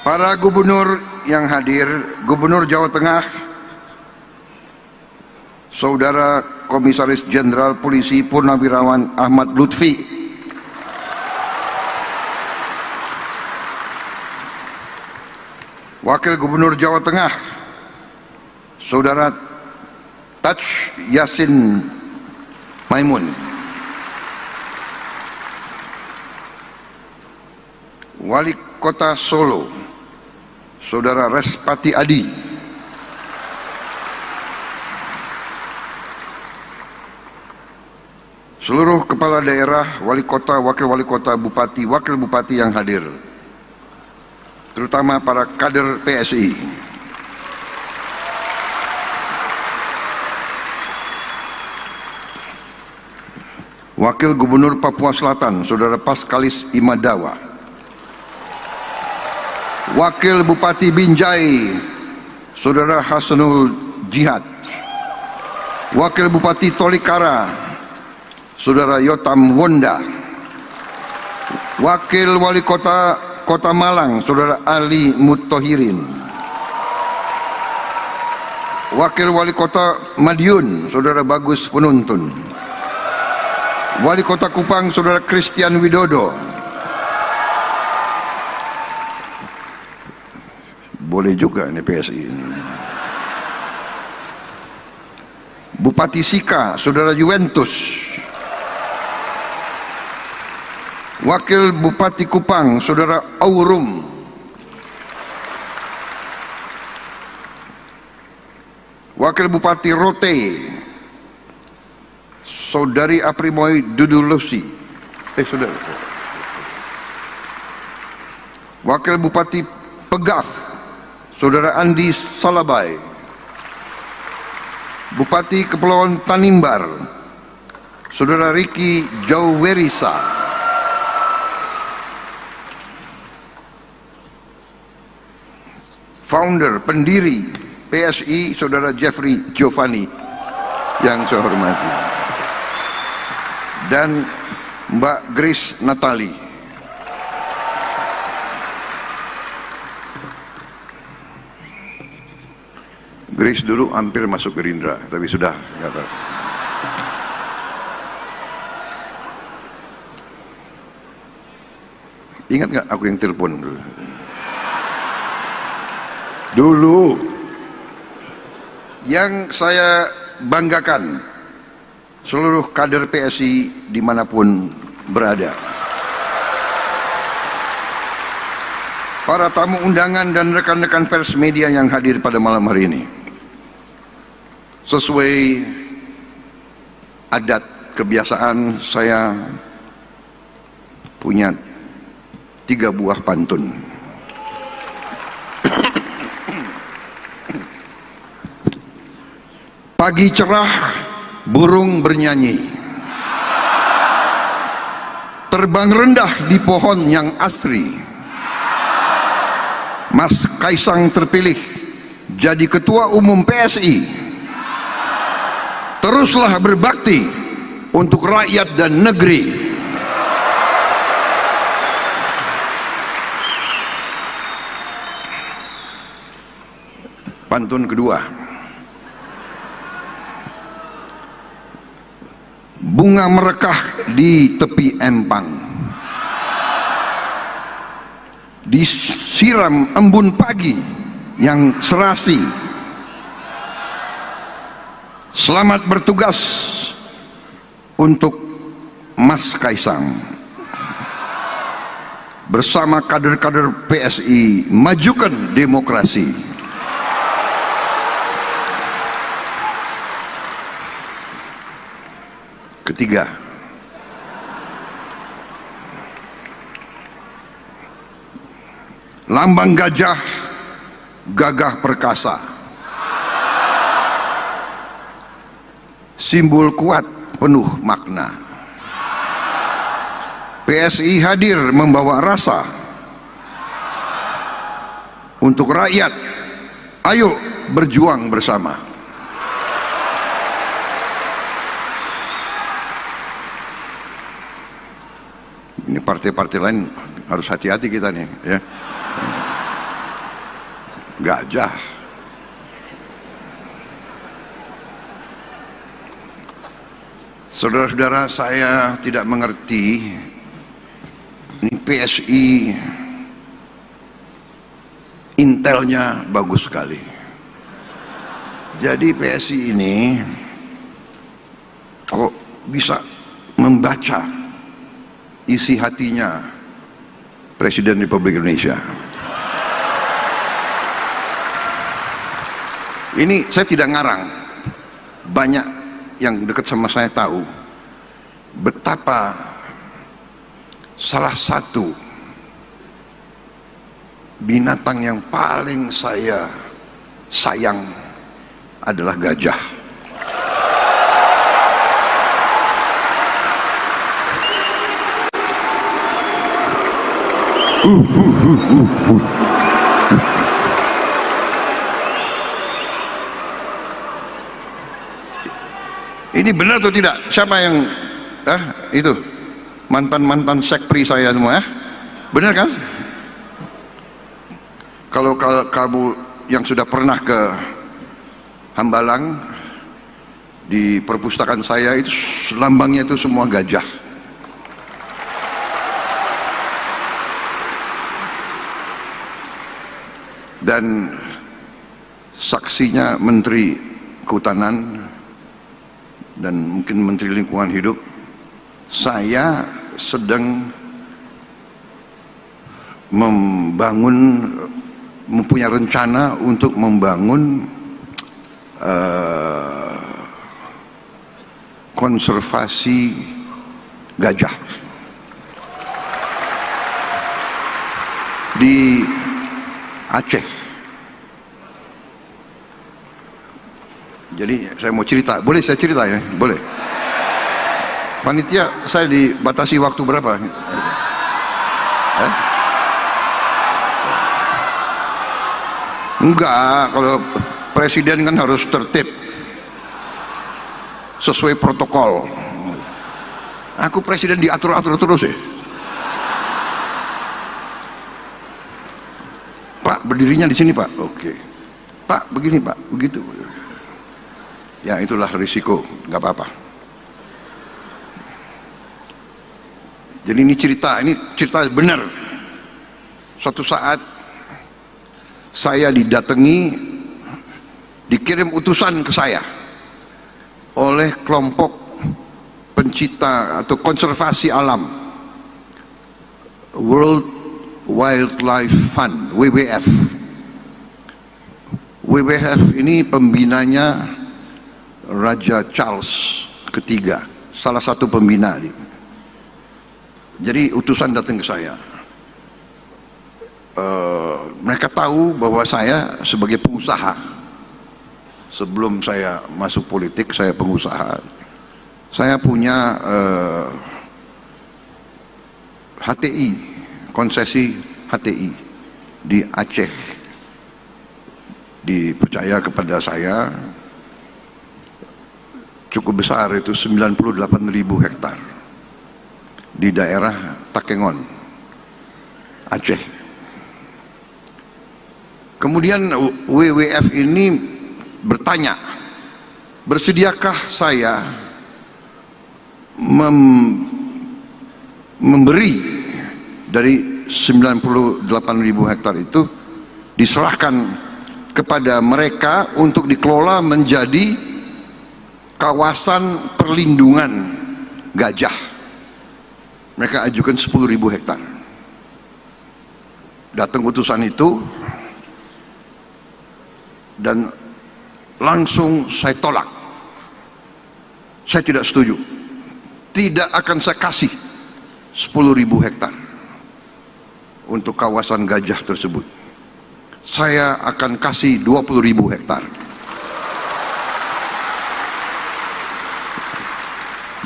Para gubernur yang hadir, Gubernur Jawa Tengah, Saudara Komisaris Jenderal Polisi Purnawirawan Ahmad Lutfi, Wakil Gubernur Jawa Tengah, Saudara Taj Yasin Maimun, Wali Kota Solo, Saudara Respati Adi, seluruh kepala daerah, wali kota, wakil wali kota, bupati, wakil bupati yang hadir, terutama para kader PSI, Wakil Gubernur Papua Selatan, Saudara Paskalis Imadawa, Wakil Bupati Binjai, Saudara Hasanul Jihad, Wakil Bupati Tolikara, Saudara Yotam Wonda, Wakil Wali Kota Kota Malang, Saudara Ali Muttohirin, Wakil Wali Kota Madiun, Saudara Bagus Penuntun, Wali Kota Kupang, Saudara Christian Widodo. Boleh juga ini PSI ini. Bupati Sika, Saudara Juventus, Wakil Bupati Kupang, Saudara Aurum, Wakil Bupati Rote, Saudari Aprimoy Dudulusi, Saudara, Wakil Bupati Pegaf, Saudara Andi Salabai, Bupati Kepulauan Tanimbar, Saudara Riki Jauwerisa, founder, pendiri PSI, Saudara Jeffrey Giovanni yang saya hormati, dan Mbak Grace Natali. Grace dulu hampir masuk Gerindra, tapi sudah nggak tahu. Ingat nggak aku yang telepon dulu? Dulu yang saya banggakan, seluruh kader PSI dimanapun berada, para tamu undangan dan rekan-rekan pers media yang hadir pada malam hari ini, sesuai adat kebiasaan saya punya 3 buah pantun. Pagi cerah, burung bernyanyi, terbang rendah di pohon yang asri. Mas Kaisang terpilih jadi Ketua Umum PSI. Teruslah berbakti untuk rakyat dan negeri. Pantun kedua. Bunga merekah di tepi empang, disiram embun pagi yang serasi. Selamat bertugas untuk Mas Kaisang. Bersama kader-kader PSI, majukan demokrasi. Ketiga, Lambang gajah, gagah perkasa. Simbol kuat, penuh makna. PSI hadir membawa rasa untuk rakyat. Ayo berjuang bersama. Ini partai-partai lain harus hati-hati kita nih, ya. Gajah. Saudara-saudara, saya tidak mengerti. Ini PSI intelnya bagus sekali. Jadi PSI ini kok bisa membaca isi hatinya Presiden Republik Indonesia. Ini saya tidak ngarang, banyak yang dekat sama saya tahu betapa salah satu binatang yang paling saya sayang adalah gajah. Ini benar atau tidak? Siapa yang itu mantan sekpri saya semua, ya? Benar kan? Kalau kamu yang sudah pernah ke Hambalang, di perpustakaan saya itu lambangnya itu semua gajah. Dan saksinya Menteri Kehutanan dan mungkin Menteri Lingkungan Hidup, saya sedang mempunyai rencana untuk membangun konservasi gajah di Aceh. Jadi saya mau cerita, boleh saya cerita ya? Boleh. Panitia, saya dibatasi waktu berapa? Enggak, kalau presiden kan harus tertib sesuai protokol. Aku presiden diatur-atur terus ya. Pak, berdirinya di sini Pak. Oke. Pak, begini Pak, begitu. Ya itulah risiko, nggak apa-apa. Jadi ini cerita benar. Suatu saat saya dikirim utusan ke saya oleh kelompok pencipta atau konservasi alam, World Wildlife Fund, WWF. WWF ini pembinanya Raja Charles III, salah satu pembina. Jadi utusan datang ke saya. Mereka tahu bahwa saya sebagai pengusaha, sebelum saya masuk politik saya pengusaha. Saya punya HTI, konsesi HTI di Aceh. Dipercaya kepada saya cukup besar, itu 98.000 hektar di daerah Takengon, Aceh. Kemudian WWF ini bertanya, bersediakah saya memberi dari 98.000 hektar itu diserahkan kepada mereka untuk dikelola menjadi kawasan perlindungan gajah. Mereka ajukan 10.000 hektar. Datang utusan itu dan langsung saya tolak. Saya tidak setuju. Tidak akan saya kasih 10.000 hektar. untuk kawasan gajah tersebut. Saya akan kasih 20.000 hektar.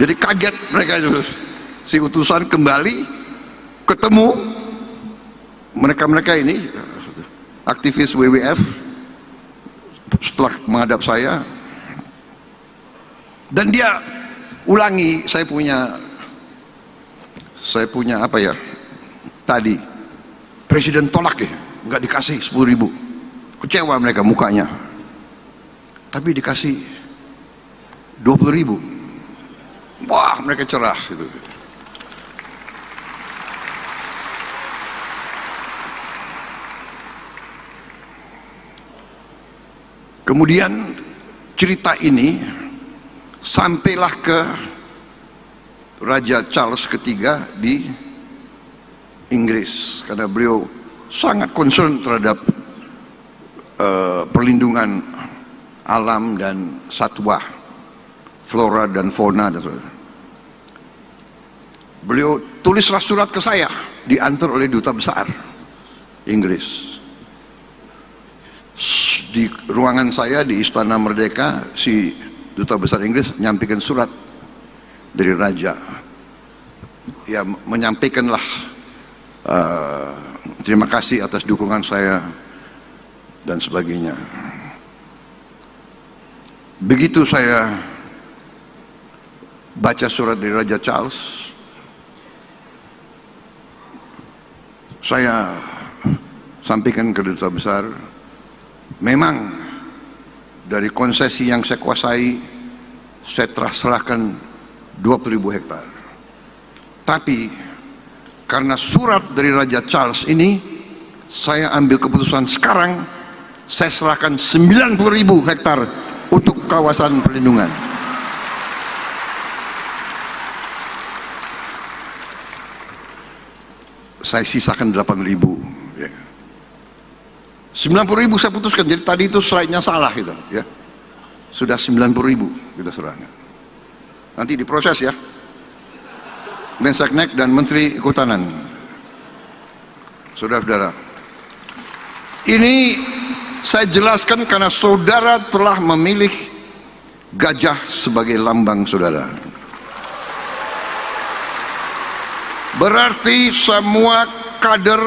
Jadi kaget mereka itu. Si utusan kembali ketemu mereka ini aktivis WWF setelah menghadap saya, dan dia ulangi, saya punya apa ya tadi, presiden tolak ya, nggak dikasih 10.000, kecewa mereka mukanya, tapi dikasih 20.000, wah mereka cerah gitu. Kemudian cerita ini sampailah ke Raja Charles III di Inggris, karena beliau sangat concern terhadap perlindungan alam dan satwa, flora dan fauna dan sebagainya. Beliau tulislah surat ke saya, diantar oleh duta besar Inggris. Di ruangan saya di Istana Merdeka, si duta besar Inggris menyampaikan surat dari raja, ya menyampaikanlah terima kasih atas dukungan saya dan sebagainya. Begitu saya baca surat dari Raja Charles, saya sampaikan ke duta besar, memang dari konsesi yang saya kuasai, saya serahkan 20.000 hektar. Tapi karena surat dari Raja Charles ini, saya ambil keputusan sekarang, saya serahkan 90.000 hektar untuk kawasan perlindungan. Saya sisakan 8.000. 90.000 saya putuskan, jadi tadi itu slide-nya salah gitu ya. Sudah 90.000 kita serahkan. Nanti diproses ya, Mensesnek dan Menteri Kehutanan. Saudara-saudara, ini saya jelaskan karena saudara telah memilih gajah sebagai lambang saudara. Berarti semua kader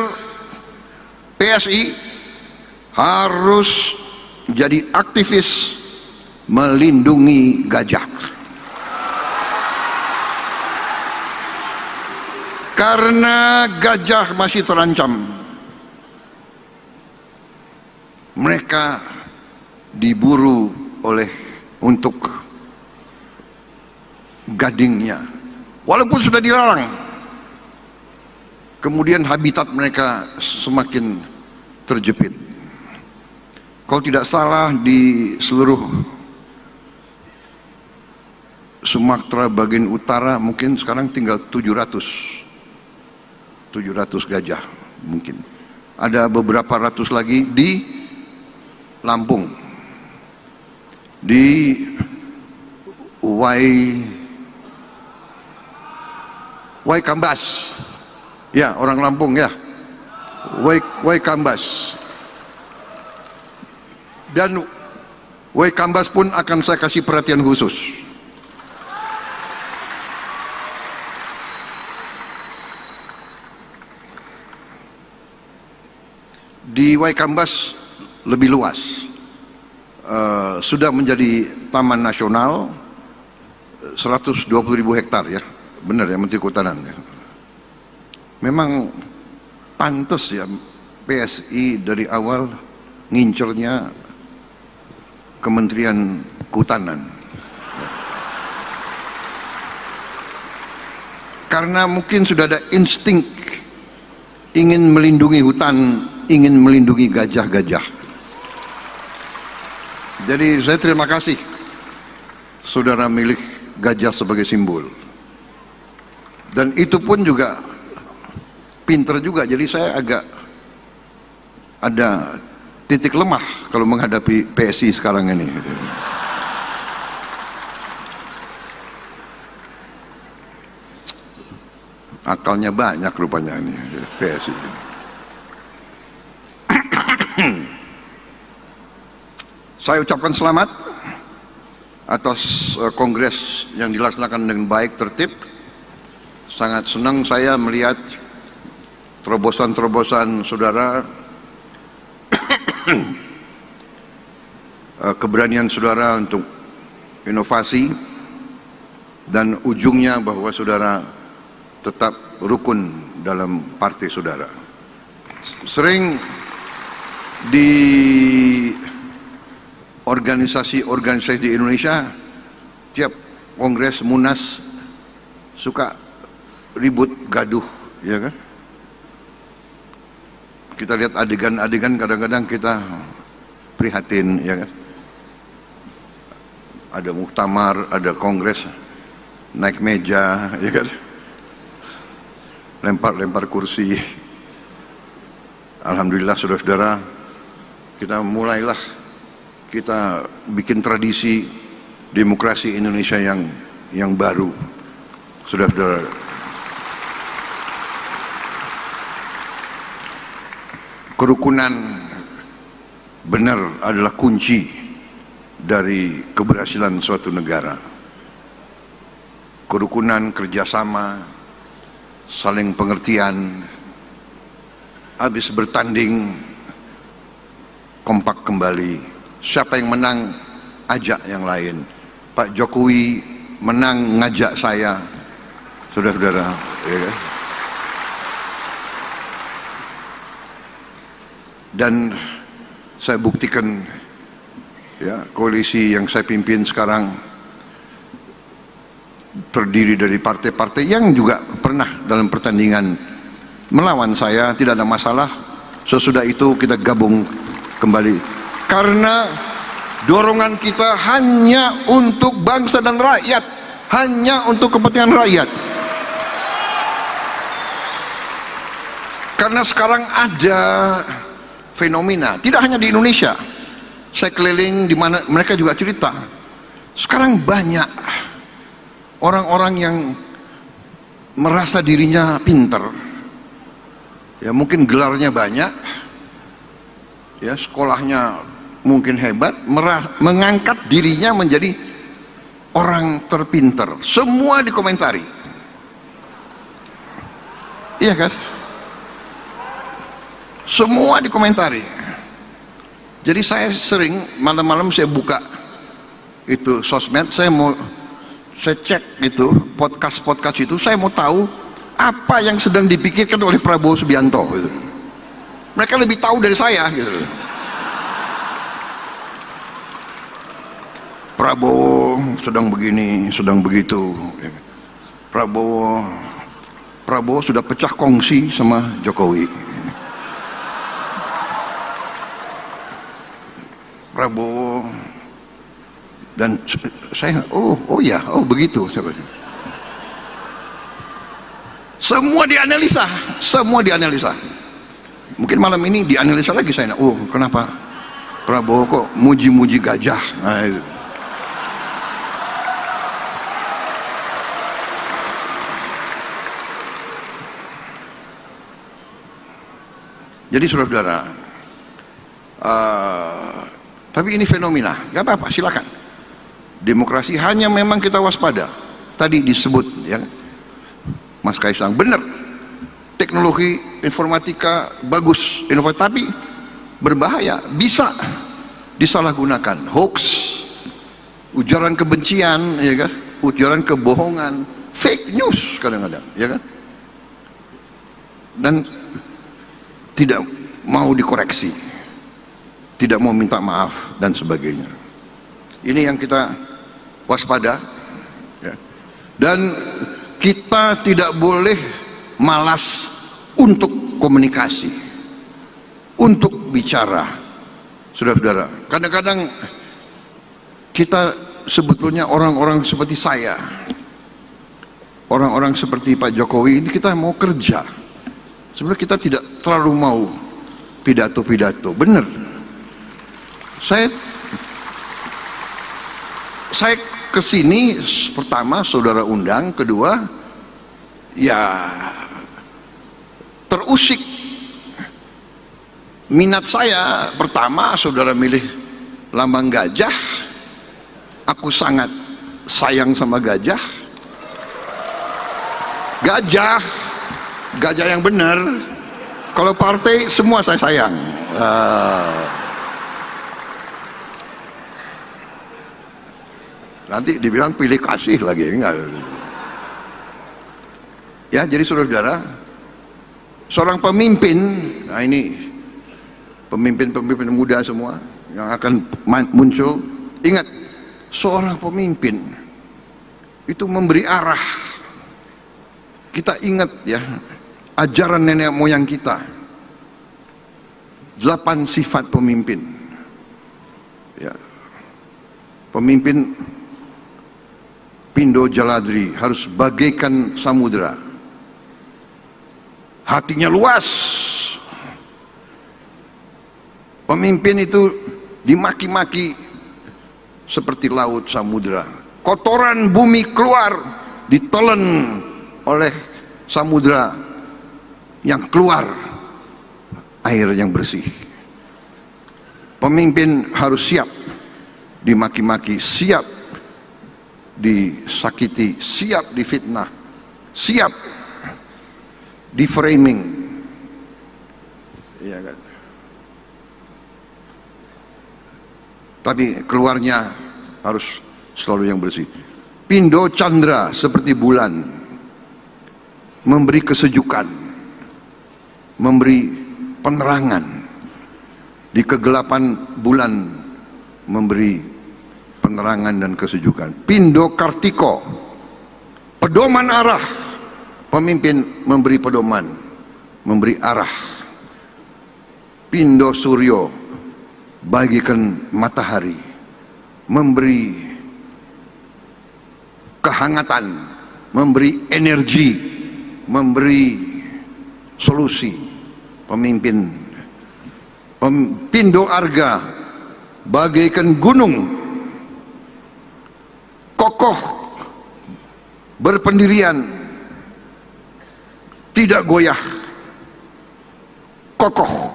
PSI harus jadi aktivis melindungi gajah. Karena gajah masih terancam. Mereka diburu untuk gadingnya, walaupun sudah dilarang. Kemudian habitat mereka semakin terjepit. Kalau tidak salah di seluruh Sumatera bagian utara mungkin sekarang tinggal 700 gajah mungkin. Ada beberapa ratus lagi di Lampung, di Waikambas, ya orang Lampung ya, Waikambas. Dan Waikambas pun akan saya kasih perhatian khusus. Di Waikambas lebih luas, sudah menjadi taman nasional, 120.000 hektar ya, benar ya Menteri Kehutanan ya. Memang pantas ya PSI dari awal ngincernya Kementerian Kehutanan, karena mungkin sudah ada insting ingin melindungi hutan, ingin melindungi gajah-gajah. Jadi saya terima kasih saudara milik gajah sebagai simbol, dan itu pun juga pinter juga. Jadi saya agak ada titik lemah kalau menghadapi PSI sekarang ini. Akalnya banyak rupanya ini PSI. Saya ucapkan selamat atas kongres yang dilaksanakan dengan baik, tertib. Sangat senang saya melihat terobosan-terobosan saudara, keberanian saudara untuk inovasi, dan ujungnya bahwa saudara tetap rukun dalam partai saudara. Sering di organisasi-organisasi di Indonesia, tiap kongres, munas, suka ribut, gaduh, ya kan? Kita lihat adegan-adegan, kadang-kadang kita prihatin, ya kan? Ada muktamar, ada kongres, naik meja, ya kan? Lempar-lempar kursi. Alhamdulillah, saudara-saudara, kita mulailah kita bikin tradisi demokrasi Indonesia yang baru, saudara-saudara. Kerukunan benar adalah kunci dari keberhasilan suatu negara. Kerukunan, kerjasama, saling pengertian, habis bertanding kompak kembali. Siapa yang menang, ajak yang lain. Pak Jokowi menang, ngajak saya, saudara-saudara, ya kan? Dan saya buktikan, ya, koalisi yang saya pimpin sekarang terdiri dari partai-partai yang juga pernah dalam pertandingan melawan saya, tidak ada masalah. Sesudah itu kita gabung kembali. Karena dorongan kita hanya untuk bangsa dan rakyat, hanya untuk kepentingan rakyat. Karena sekarang ada fenomena, tidak hanya di Indonesia. Saya keliling di mana mereka juga cerita. Sekarang banyak orang-orang yang merasa dirinya pinter. Ya, mungkin gelarnya banyak. Ya, sekolahnya mungkin hebat, mengangkat dirinya menjadi orang terpinter. Semua dikomentari, iya kan? Semua dikomentari. Jadi saya sering malam-malam saya buka itu sosmed, saya cek itu podcast itu, saya mau tahu apa yang sedang dipikirkan oleh Prabowo Subianto gitu. Mereka lebih tahu dari saya gitu. Prabowo sedang begini, sedang begitu. Prabowo sudah pecah kongsi sama Jokowi. Prabowo dan saya, oh ya, oh begitu. Semua dianalisa, semua dianalisa. Mungkin malam ini dianalisa lagi saya. Oh, kenapa Prabowo kok muji-muji gajah? Nah, itu. Jadi saudara-saudara, tapi ini fenomena, gak apa-apa, silakan. Demokrasi hanya memang kita waspada. Tadi disebut, ya, Mas Kaisang, benar. Teknologi informatika bagus, inovatif, tapi berbahaya, bisa disalahgunakan. Hoax, ujaran kebencian, ya kan, ujaran kebohongan, fake news kadang-kadang, ya kan. Dan tidak mau dikoreksi, tidak mau minta maaf dan sebagainya. Ini yang kita waspada, ya. Dan kita tidak boleh malas untuk komunikasi, untuk bicara. Saudara-saudara, kadang-kadang kita sebetulnya orang-orang seperti saya, orang-orang seperti Pak Jokowi ini, kita mau kerja. Sebenarnya kita tidak terlalu mau pidato-pidato. Benar. Saya kesini pertama saudara undang, kedua ya terusik minat saya. Pertama saudara milih lambang gajah. Aku sangat sayang sama gajah. Gajah yang benar. Kalau partai semua saya sayang. Nanti dibilang pilih kasih lagi, enggak. Ya, jadi saudara-saudara, seorang pemimpin, nah ini pemimpin-pemimpin muda semua yang akan muncul, ingat, seorang pemimpin itu memberi arah. Kita ingat ya, ajaran nenek moyang kita, 8 sifat pemimpin. Ya, pemimpin Pindo Jaladri harus bagaikan samudra, hatinya luas. Pemimpin itu dimaki-maki seperti laut samudra. Kotoran bumi keluar, ditelan oleh samudra yang keluar air yang bersih. Pemimpin harus siap dimaki-maki, siap disakiti, siap difitnah, siap di framing, ya kan? Tapi keluarnya harus selalu yang bersih. Pindo Chandra seperti bulan, memberi kesejukan, memberi penerangan di kegelapan bulan, memberi penerangan dan kesejukan. Pindo Kartiko, pedoman arah. Pemimpin memberi pedoman, memberi arah. Pindo Suryo, bagikan matahari, memberi kehangatan, memberi energi, memberi solusi. Pemimpin Pindo Arga, bagaikan gunung, kokoh, berpendirian, tidak goyah, kokoh,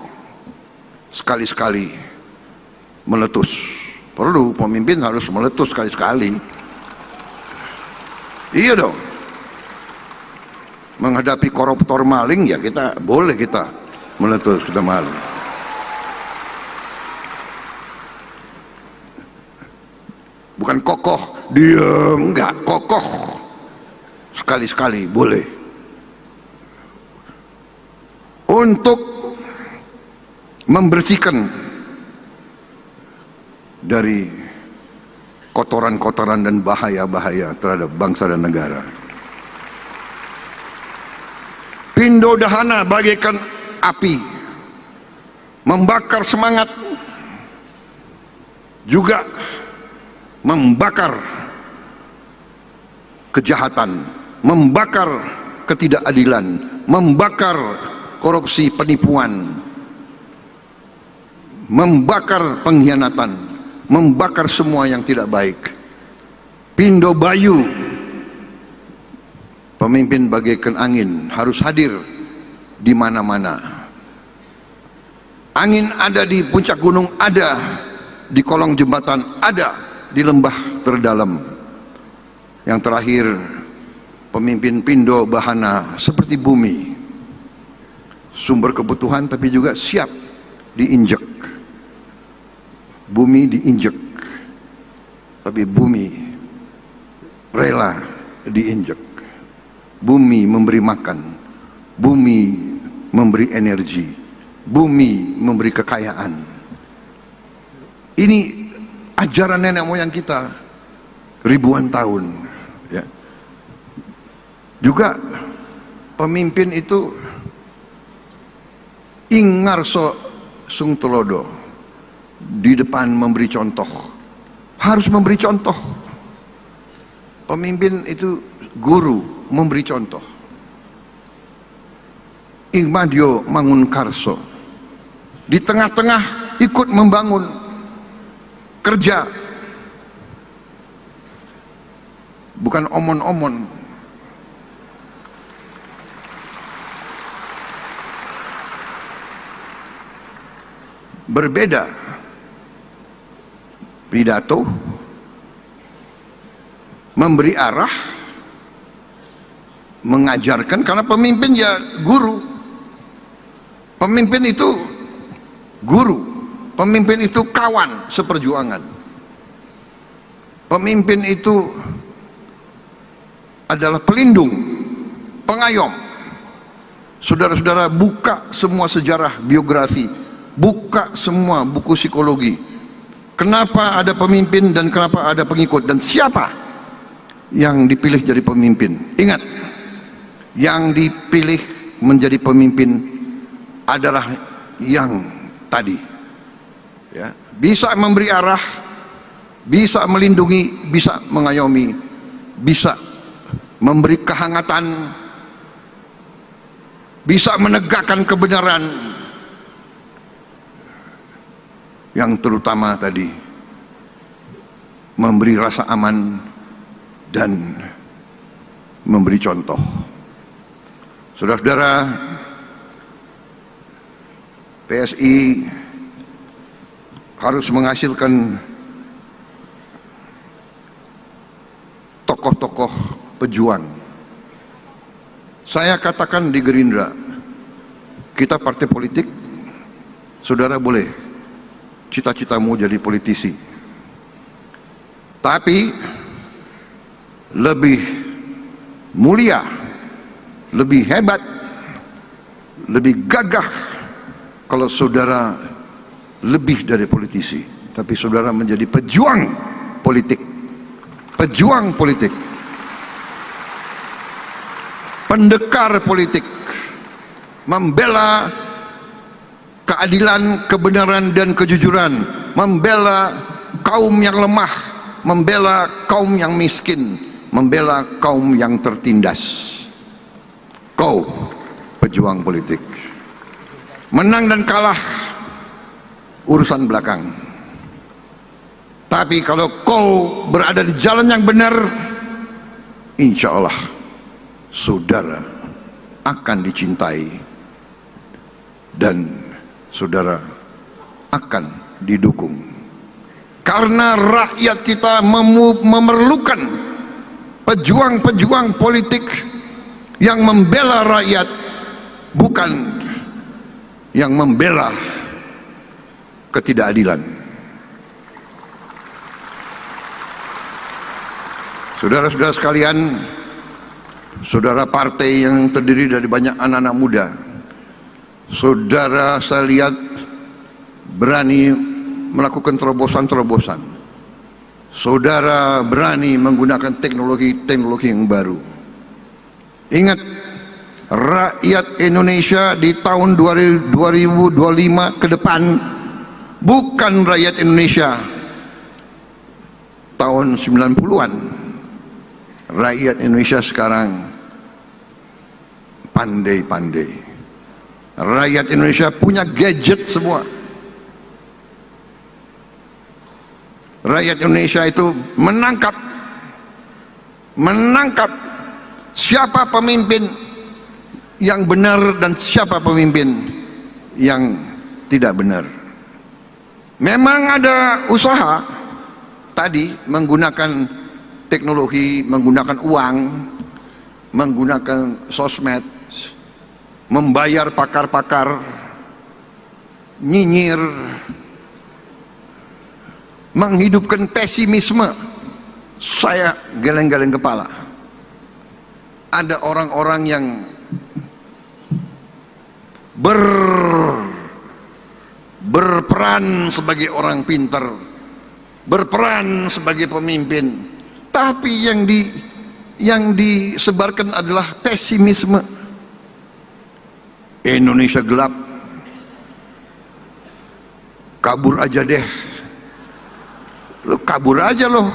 sekali-sekali meletus. Perlu pemimpin harus meletus sekali-sekali. Iya dong. Menghadapi koruptor maling ya kita boleh kita meletus, kita malu. Bukan kokoh, diam, enggak, kokoh. Sekali-sekali boleh. Untuk membersihkan dari kotoran-kotoran dan bahaya-bahaya terhadap bangsa dan negara. Pindo Dahana bagaikan api, membakar semangat, juga membakar kejahatan, membakar ketidakadilan, membakar korupsi, penipuan, membakar pengkhianatan, membakar semua yang tidak baik. Pindo Bayu, pemimpin bagaikan angin, harus hadir di mana-mana. Angin ada di puncak gunung, ada di kolong jembatan, ada di lembah terdalam. Yang terakhir, pemimpin Pindo Bahana seperti bumi, sumber kebutuhan tapi juga siap diinjek. Bumi diinjek, tapi bumi rela diinjek. Bumi memberi makan, bumi memberi energi, bumi memberi kekayaan. Ini ajaran nenek moyang kita ribuan tahun, ya. Juga pemimpin itu ingarso sung telodo, di depan memberi contoh, harus memberi contoh. Pemimpin itu guru, memberi contoh. Ingmadio Mangunkarso, di tengah-tengah ikut membangun, kerja, bukan omon-omon. Berbeda pidato, memberi arah, mengajarkan, karena pemimpin ya guru. Pemimpin itu guru, pemimpin itu kawan seperjuangan. Pemimpin itu adalah pelindung, pengayom. Saudara-saudara, buka semua sejarah biografi, buka semua buku psikologi. Kenapa ada pemimpin dan kenapa ada pengikut, dan siapa yang dipilih jadi pemimpin? Ingat, yang dipilih menjadi pemimpin adalah yang tadi, ya, bisa memberi arah, bisa melindungi, bisa mengayomi, bisa memberi kehangatan, bisa menegakkan kebenaran, yang terutama tadi memberi rasa aman dan memberi contoh. Saudara-saudara, PSI harus menghasilkan tokoh-tokoh pejuang. Saya katakan di Gerindra, kita partai politik, saudara boleh cita-citamu jadi politisi, tapi lebih mulia, lebih hebat, lebih gagah kalau saudara lebih dari politisi, tapi saudara menjadi pejuang politik. Pejuang politik, pendekar politik, membela keadilan, kebenaran dan kejujuran, membela kaum yang lemah, membela kaum yang miskin, membela kaum yang tertindas. Kau pejuang politik. Menang dan kalah urusan belakang, tapi kalau kau berada di jalan yang benar, insya Allah saudara akan dicintai dan saudara akan didukung, karena rakyat kita memerlukan pejuang-pejuang politik yang membela rakyat, bukan yang membela ketidakadilan. Saudara-saudara sekalian, saudara partai yang terdiri dari banyak anak-anak muda, saudara saya lihat berani melakukan terobosan-terobosan. Saudara berani menggunakan teknologi-teknologi yang baru. Ingat, rakyat Indonesia di tahun 2025 ke depan bukan rakyat Indonesia tahun 90-an. Rakyat Indonesia sekarang pandai-pandai. Rakyat Indonesia punya gadget semua. Rakyat Indonesia itu menangkap siapa pemimpin yang benar dan siapa pemimpin yang tidak benar. Memang ada usaha tadi menggunakan teknologi, menggunakan uang, menggunakan sosmed, membayar pakar-pakar, nyinyir, menghidupkan pesimisme. Saya geleng-geleng kepala. Ada orang-orang yang berperan sebagai orang pintar, berperan sebagai pemimpin, tapi yang disebarkan adalah pesimisme. Indonesia gelap, kabur aja deh, lo kabur aja loh.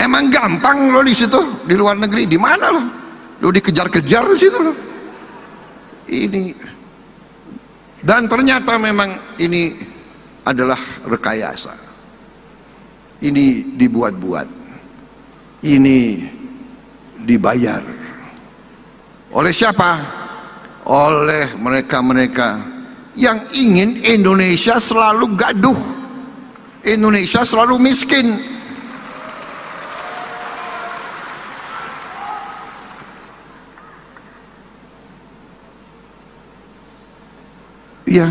Emang gampang lo di situ, di luar negeri, di mana lo? Lo dikejar-kejar di situ lo. Ini, dan ternyata memang ini adalah rekayasa. Ini dibuat-buat. Ini dibayar. Oleh siapa? oleh mereka-mereka yang ingin Indonesia selalu gaduh, Indonesia selalu miskin. Ya,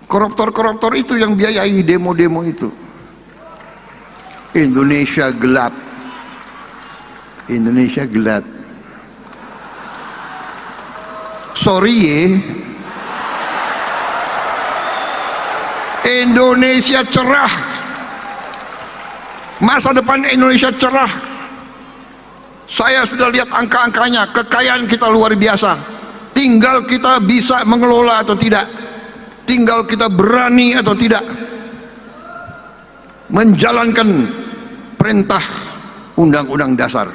koruptor-koruptor itu yang biayai demo-demo itu. Indonesia gelap, Indonesia gelap. Sorry ya, Indonesia cerah, masa depan Indonesia cerah. Saya sudah lihat angka-angkanya, kekayaan kita luar biasa. Tinggal kita bisa mengelola atau tidak, tinggal kita berani atau tidak menjalankan perintah Undang-Undang Dasar.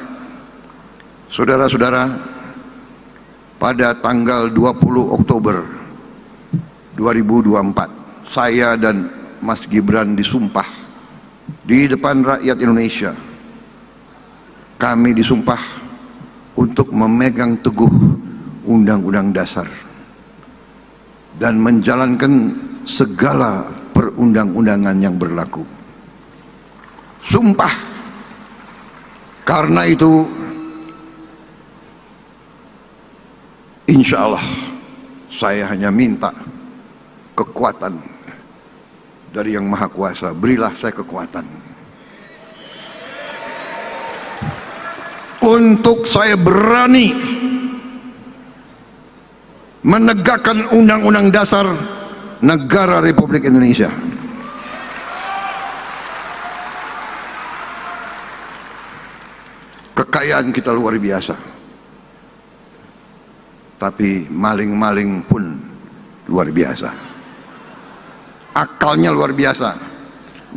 Saudara-saudara, pada tanggal 20 Oktober 2024 saya dan Mas Gibran disumpah di depan rakyat Indonesia. Kami disumpah untuk memegang teguh Undang-Undang Dasar dan menjalankan segala perundang-undangan yang berlaku. Sumpah. Karena itu insya Allah saya hanya minta kekuatan dari Yang Maha Kuasa. Berilah saya kekuatan untuk saya berani menegakkan Undang-Undang Dasar Negara Republik Indonesia. Kekayaan kita luar biasa, tapi maling-maling pun luar biasa. Akalnya luar biasa,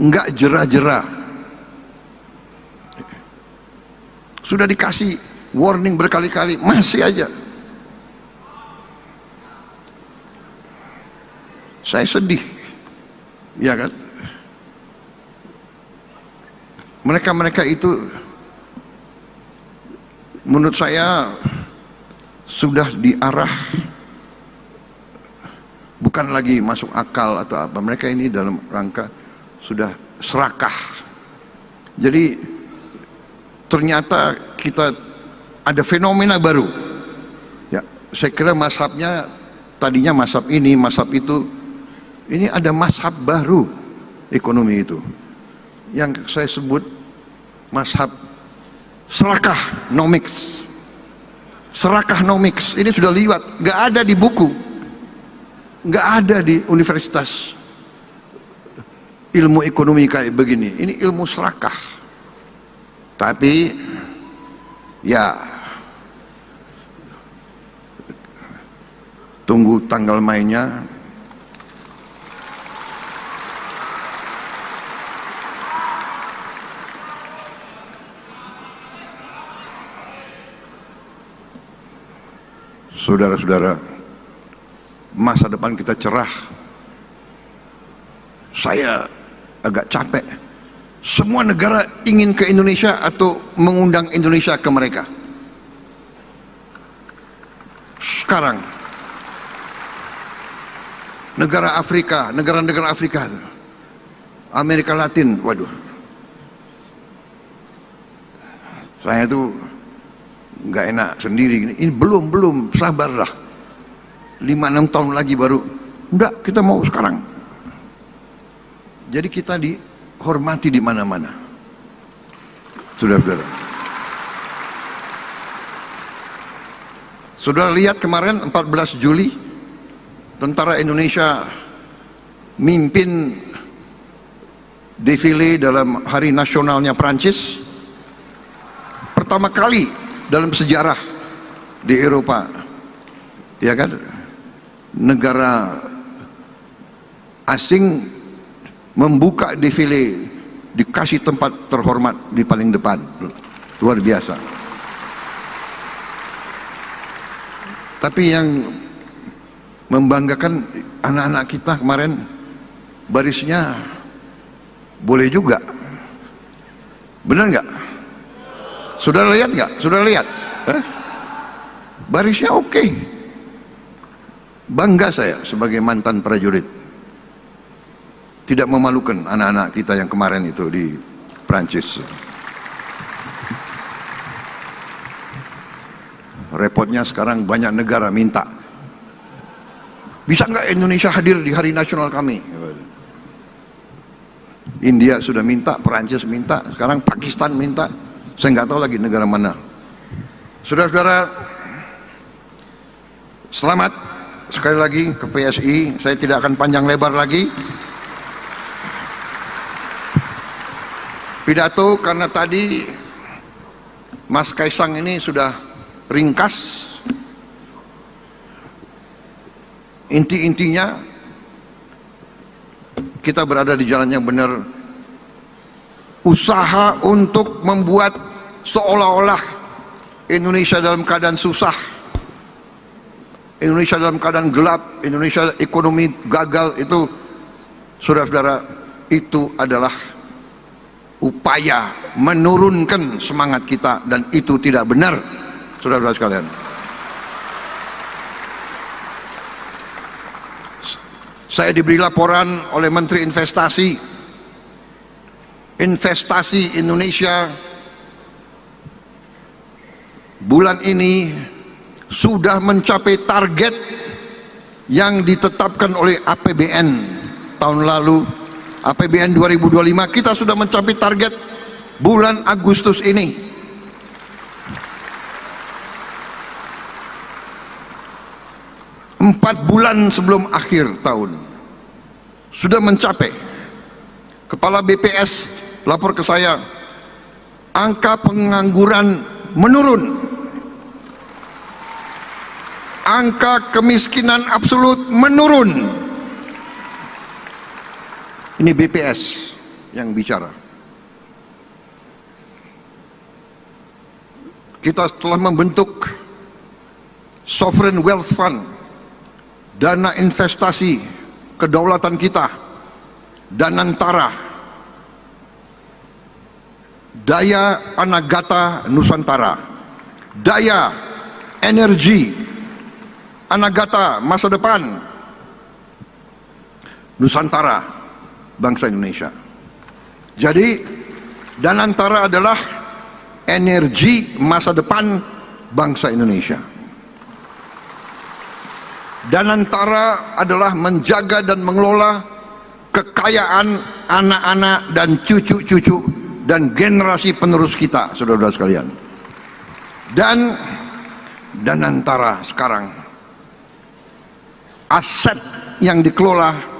enggak jerah-jerah. Sudah dikasih warning berkali-kali, masih aja. Saya sedih, ya kan? Mereka-mereka itu menurut saya sudah diarah, bukan lagi masuk akal atau apa. Mereka ini dalam rangka sudah serakah. Jadi ternyata kita ada fenomena baru. Ya, saya kira mazhabnya tadinya mazhab ini, mazhab itu. Ini ada mazhab baru ekonomi itu, yang saya sebut mazhab serakahnomics. Serakahnomics ini sudah liwat, nggak ada di buku, nggak ada di universitas ilmu ekonomi kayak begini. Ini ilmu serakah. Tapi ya tunggu tanggal mainnya. Saudara-saudara, masa depan kita cerah. Saya agak capek. Semua negara ingin ke Indonesia atau mengundang Indonesia ke mereka. Sekarang negara Afrika, negara-negara Afrika, Amerika Latin, waduh, saya tuh nggak enak sendiri. Ini belum, sabarlah, 5-6 tahun lagi baru. Enggak, kita mau sekarang. Jadi kita dihormati di mana-mana. Saudara-saudara, sudah lihat kemarin 14 Juli tentara Indonesia mimpin defile dalam hari nasionalnya Prancis. Pertama kali dalam sejarah di Eropa, ya kan, negara asing membuka defile, dikasih tempat terhormat di paling depan. Luar biasa. Tapi yang membanggakan, anak-anak kita kemarin barisnya boleh juga. Benar nggak? Sudah lihat nggak? Sudah lihat? barisnya oke. Bangga saya sebagai mantan prajurit. Tidak memalukan anak-anak kita yang kemarin itu di Prancis. Repotnya sekarang banyak negara minta, bisa nggak Indonesia hadir di hari nasional kami? India sudah minta, Perancis minta, sekarang Pakistan minta, saya nggak tahu lagi negara mana. Saudara-saudara, selamat sekali lagi ke PSI. Saya tidak akan panjang lebar lagi pidato karena tadi Mas Kaisang ini sudah ringkas. Inti-intinya kita berada di jalan yang benar. Usaha untuk membuat seolah-olah Indonesia dalam keadaan susah, Indonesia dalam keadaan gelap, Indonesia ekonomi gagal, itu saudara-saudara, itu adalah upaya menurunkan semangat kita, dan itu tidak benar, saudara-saudara sekalian. Saya diberi laporan oleh Menteri Investasi Indonesia bulan ini sudah mencapai target yang ditetapkan oleh APBN tahun lalu. APBN 2025 kita sudah mencapai target bulan Agustus ini. Empat bulan sebelum akhir tahun sudah mencapai. Kepala BPS lapor ke saya, angka pengangguran menurun, angka kemiskinan absolut menurun. Ini BPS yang bicara. Kita telah membentuk Sovereign Wealth Fund, dana investasi kedaulatan kita, Danantara, daya Anagata Nusantara, daya energi Anagata masa depan Nusantara bangsa Indonesia. Jadi Danantara adalah energi masa depan bangsa Indonesia. Danantara adalah menjaga dan mengelola kekayaan anak-anak dan cucu-cucu dan generasi penerus kita, saudara-saudara sekalian. Dan Danantara sekarang aset yang dikelola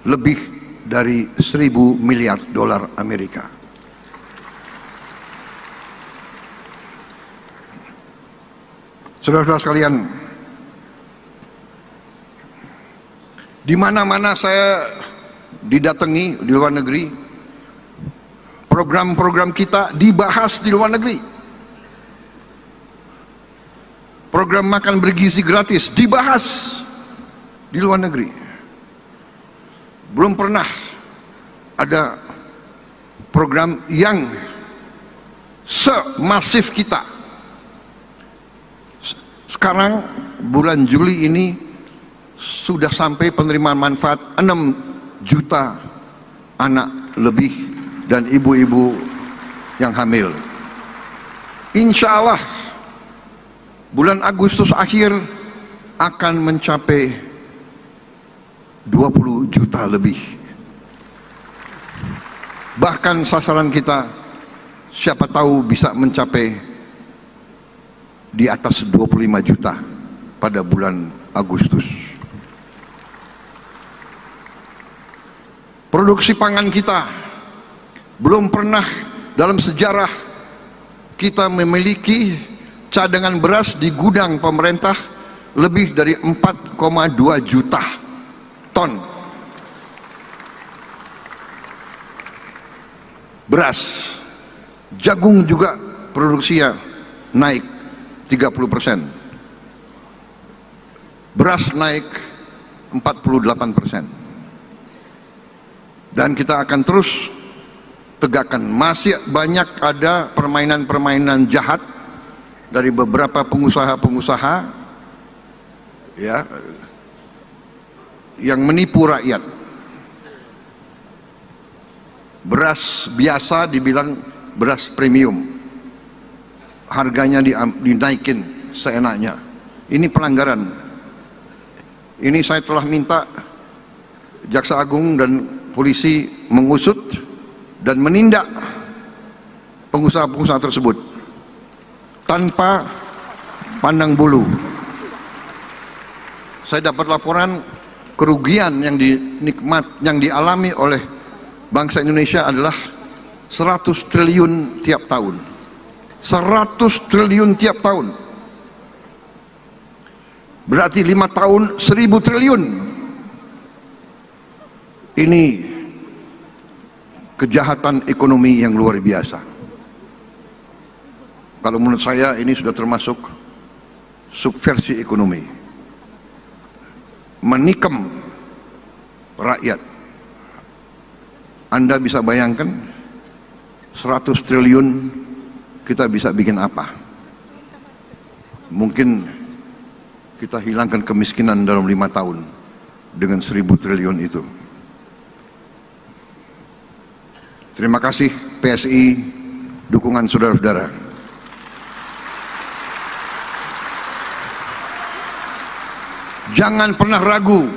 lebih dari 1.000 miliar dolar Amerika. Saudara-saudara sekalian, di mana-mana saya didatangi di luar negeri, program-program kita dibahas di luar negeri. Program makan bergizi gratis dibahas di luar negeri. Belum pernah ada program yang semasif kita. Sekarang bulan Juli ini sudah sampai penerimaan manfaat 6 juta anak lebih dan ibu-ibu yang hamil. Insya Allah bulan Agustus akhir akan mencapai 20 juta lebih. Bahkan sasaran kita siapa tahu bisa mencapai di atas 25 juta pada bulan Agustus. Produksi pangan kita belum pernah dalam sejarah kita memiliki cadangan beras di gudang pemerintah lebih dari 4,2 juta ton beras. Jagung juga produksinya naik 30%, beras naik 48%. Dan kita akan terus tegakkan. Masih banyak ada permainan-permainan jahat dari beberapa pengusaha-pengusaha ya yang menipu rakyat. Beras biasa dibilang beras premium, harganya dinaikin seenaknya. Ini pelanggaran. Ini saya telah minta Jaksa Agung dan polisi mengusut dan menindak pengusaha-pengusaha tersebut tanpa pandang bulu. Saya dapat laporan kerugian yang dialami oleh bangsa Indonesia adalah 100 triliun tiap tahun. 100 triliun tiap tahun. Berarti 5 tahun 1000 triliun. Ini kejahatan ekonomi yang luar biasa. Kalau menurut saya ini sudah termasuk subversi ekonomi. Menikam rakyat. Anda bisa bayangkan 100 triliun kita bisa bikin apa? Mungkin kita hilangkan kemiskinan dalam 5 tahun dengan 1000 triliun itu. Terima kasih PSI, dukungan saudara-saudara. Jangan pernah ragu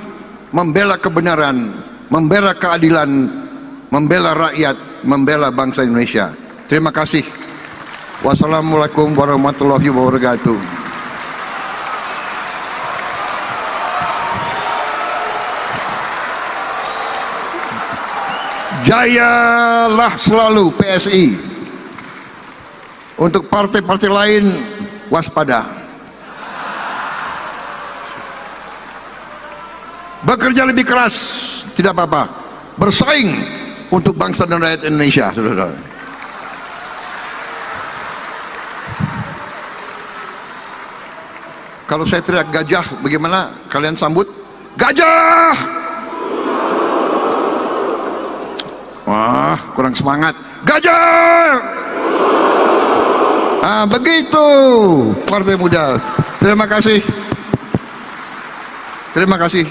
membela kebenaran, membela keadilan, membela rakyat, membela bangsa Indonesia. Terima kasih. Wassalamualaikum warahmatullahi wabarakatuh. Jayalah selalu PSI. Untuk partai-partai lain, waspada. Bekerja lebih keras, tidak apa-apa. Bersaing untuk bangsa dan rakyat Indonesia, saudara-saudara. Kalau saya teriak gajah, bagaimana kalian sambut? Gajah! Wah, kurang semangat. Gajah! Ah, begitu Partai Muda. Terima kasih. Terima kasih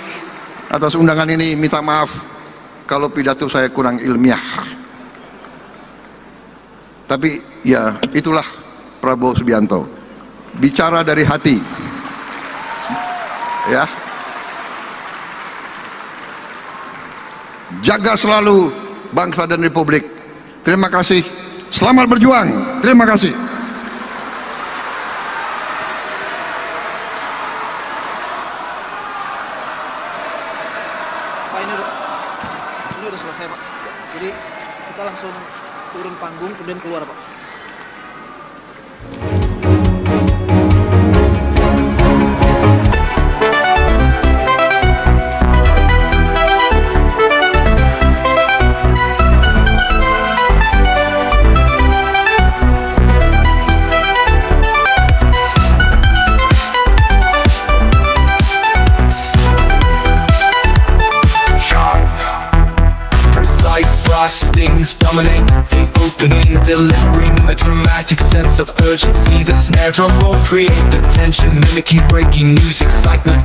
atas undangan ini. Minta maaf kalau pidato saya kurang ilmiah. Tapi ya itulah Prabowo Subianto. Bicara dari hati. Ya. Jaga selalu bangsa dan republik. Terima kasih. Selamat berjuang. Terima kasih. Pak, ini udah selesai, Pak. Jadi kita langsung turun panggung kemudian keluar, Pak. Things dominate the opening, delivering the dramatic sense of urgency. The snare drum rolls create the tension, mimicking breaking news, excitement.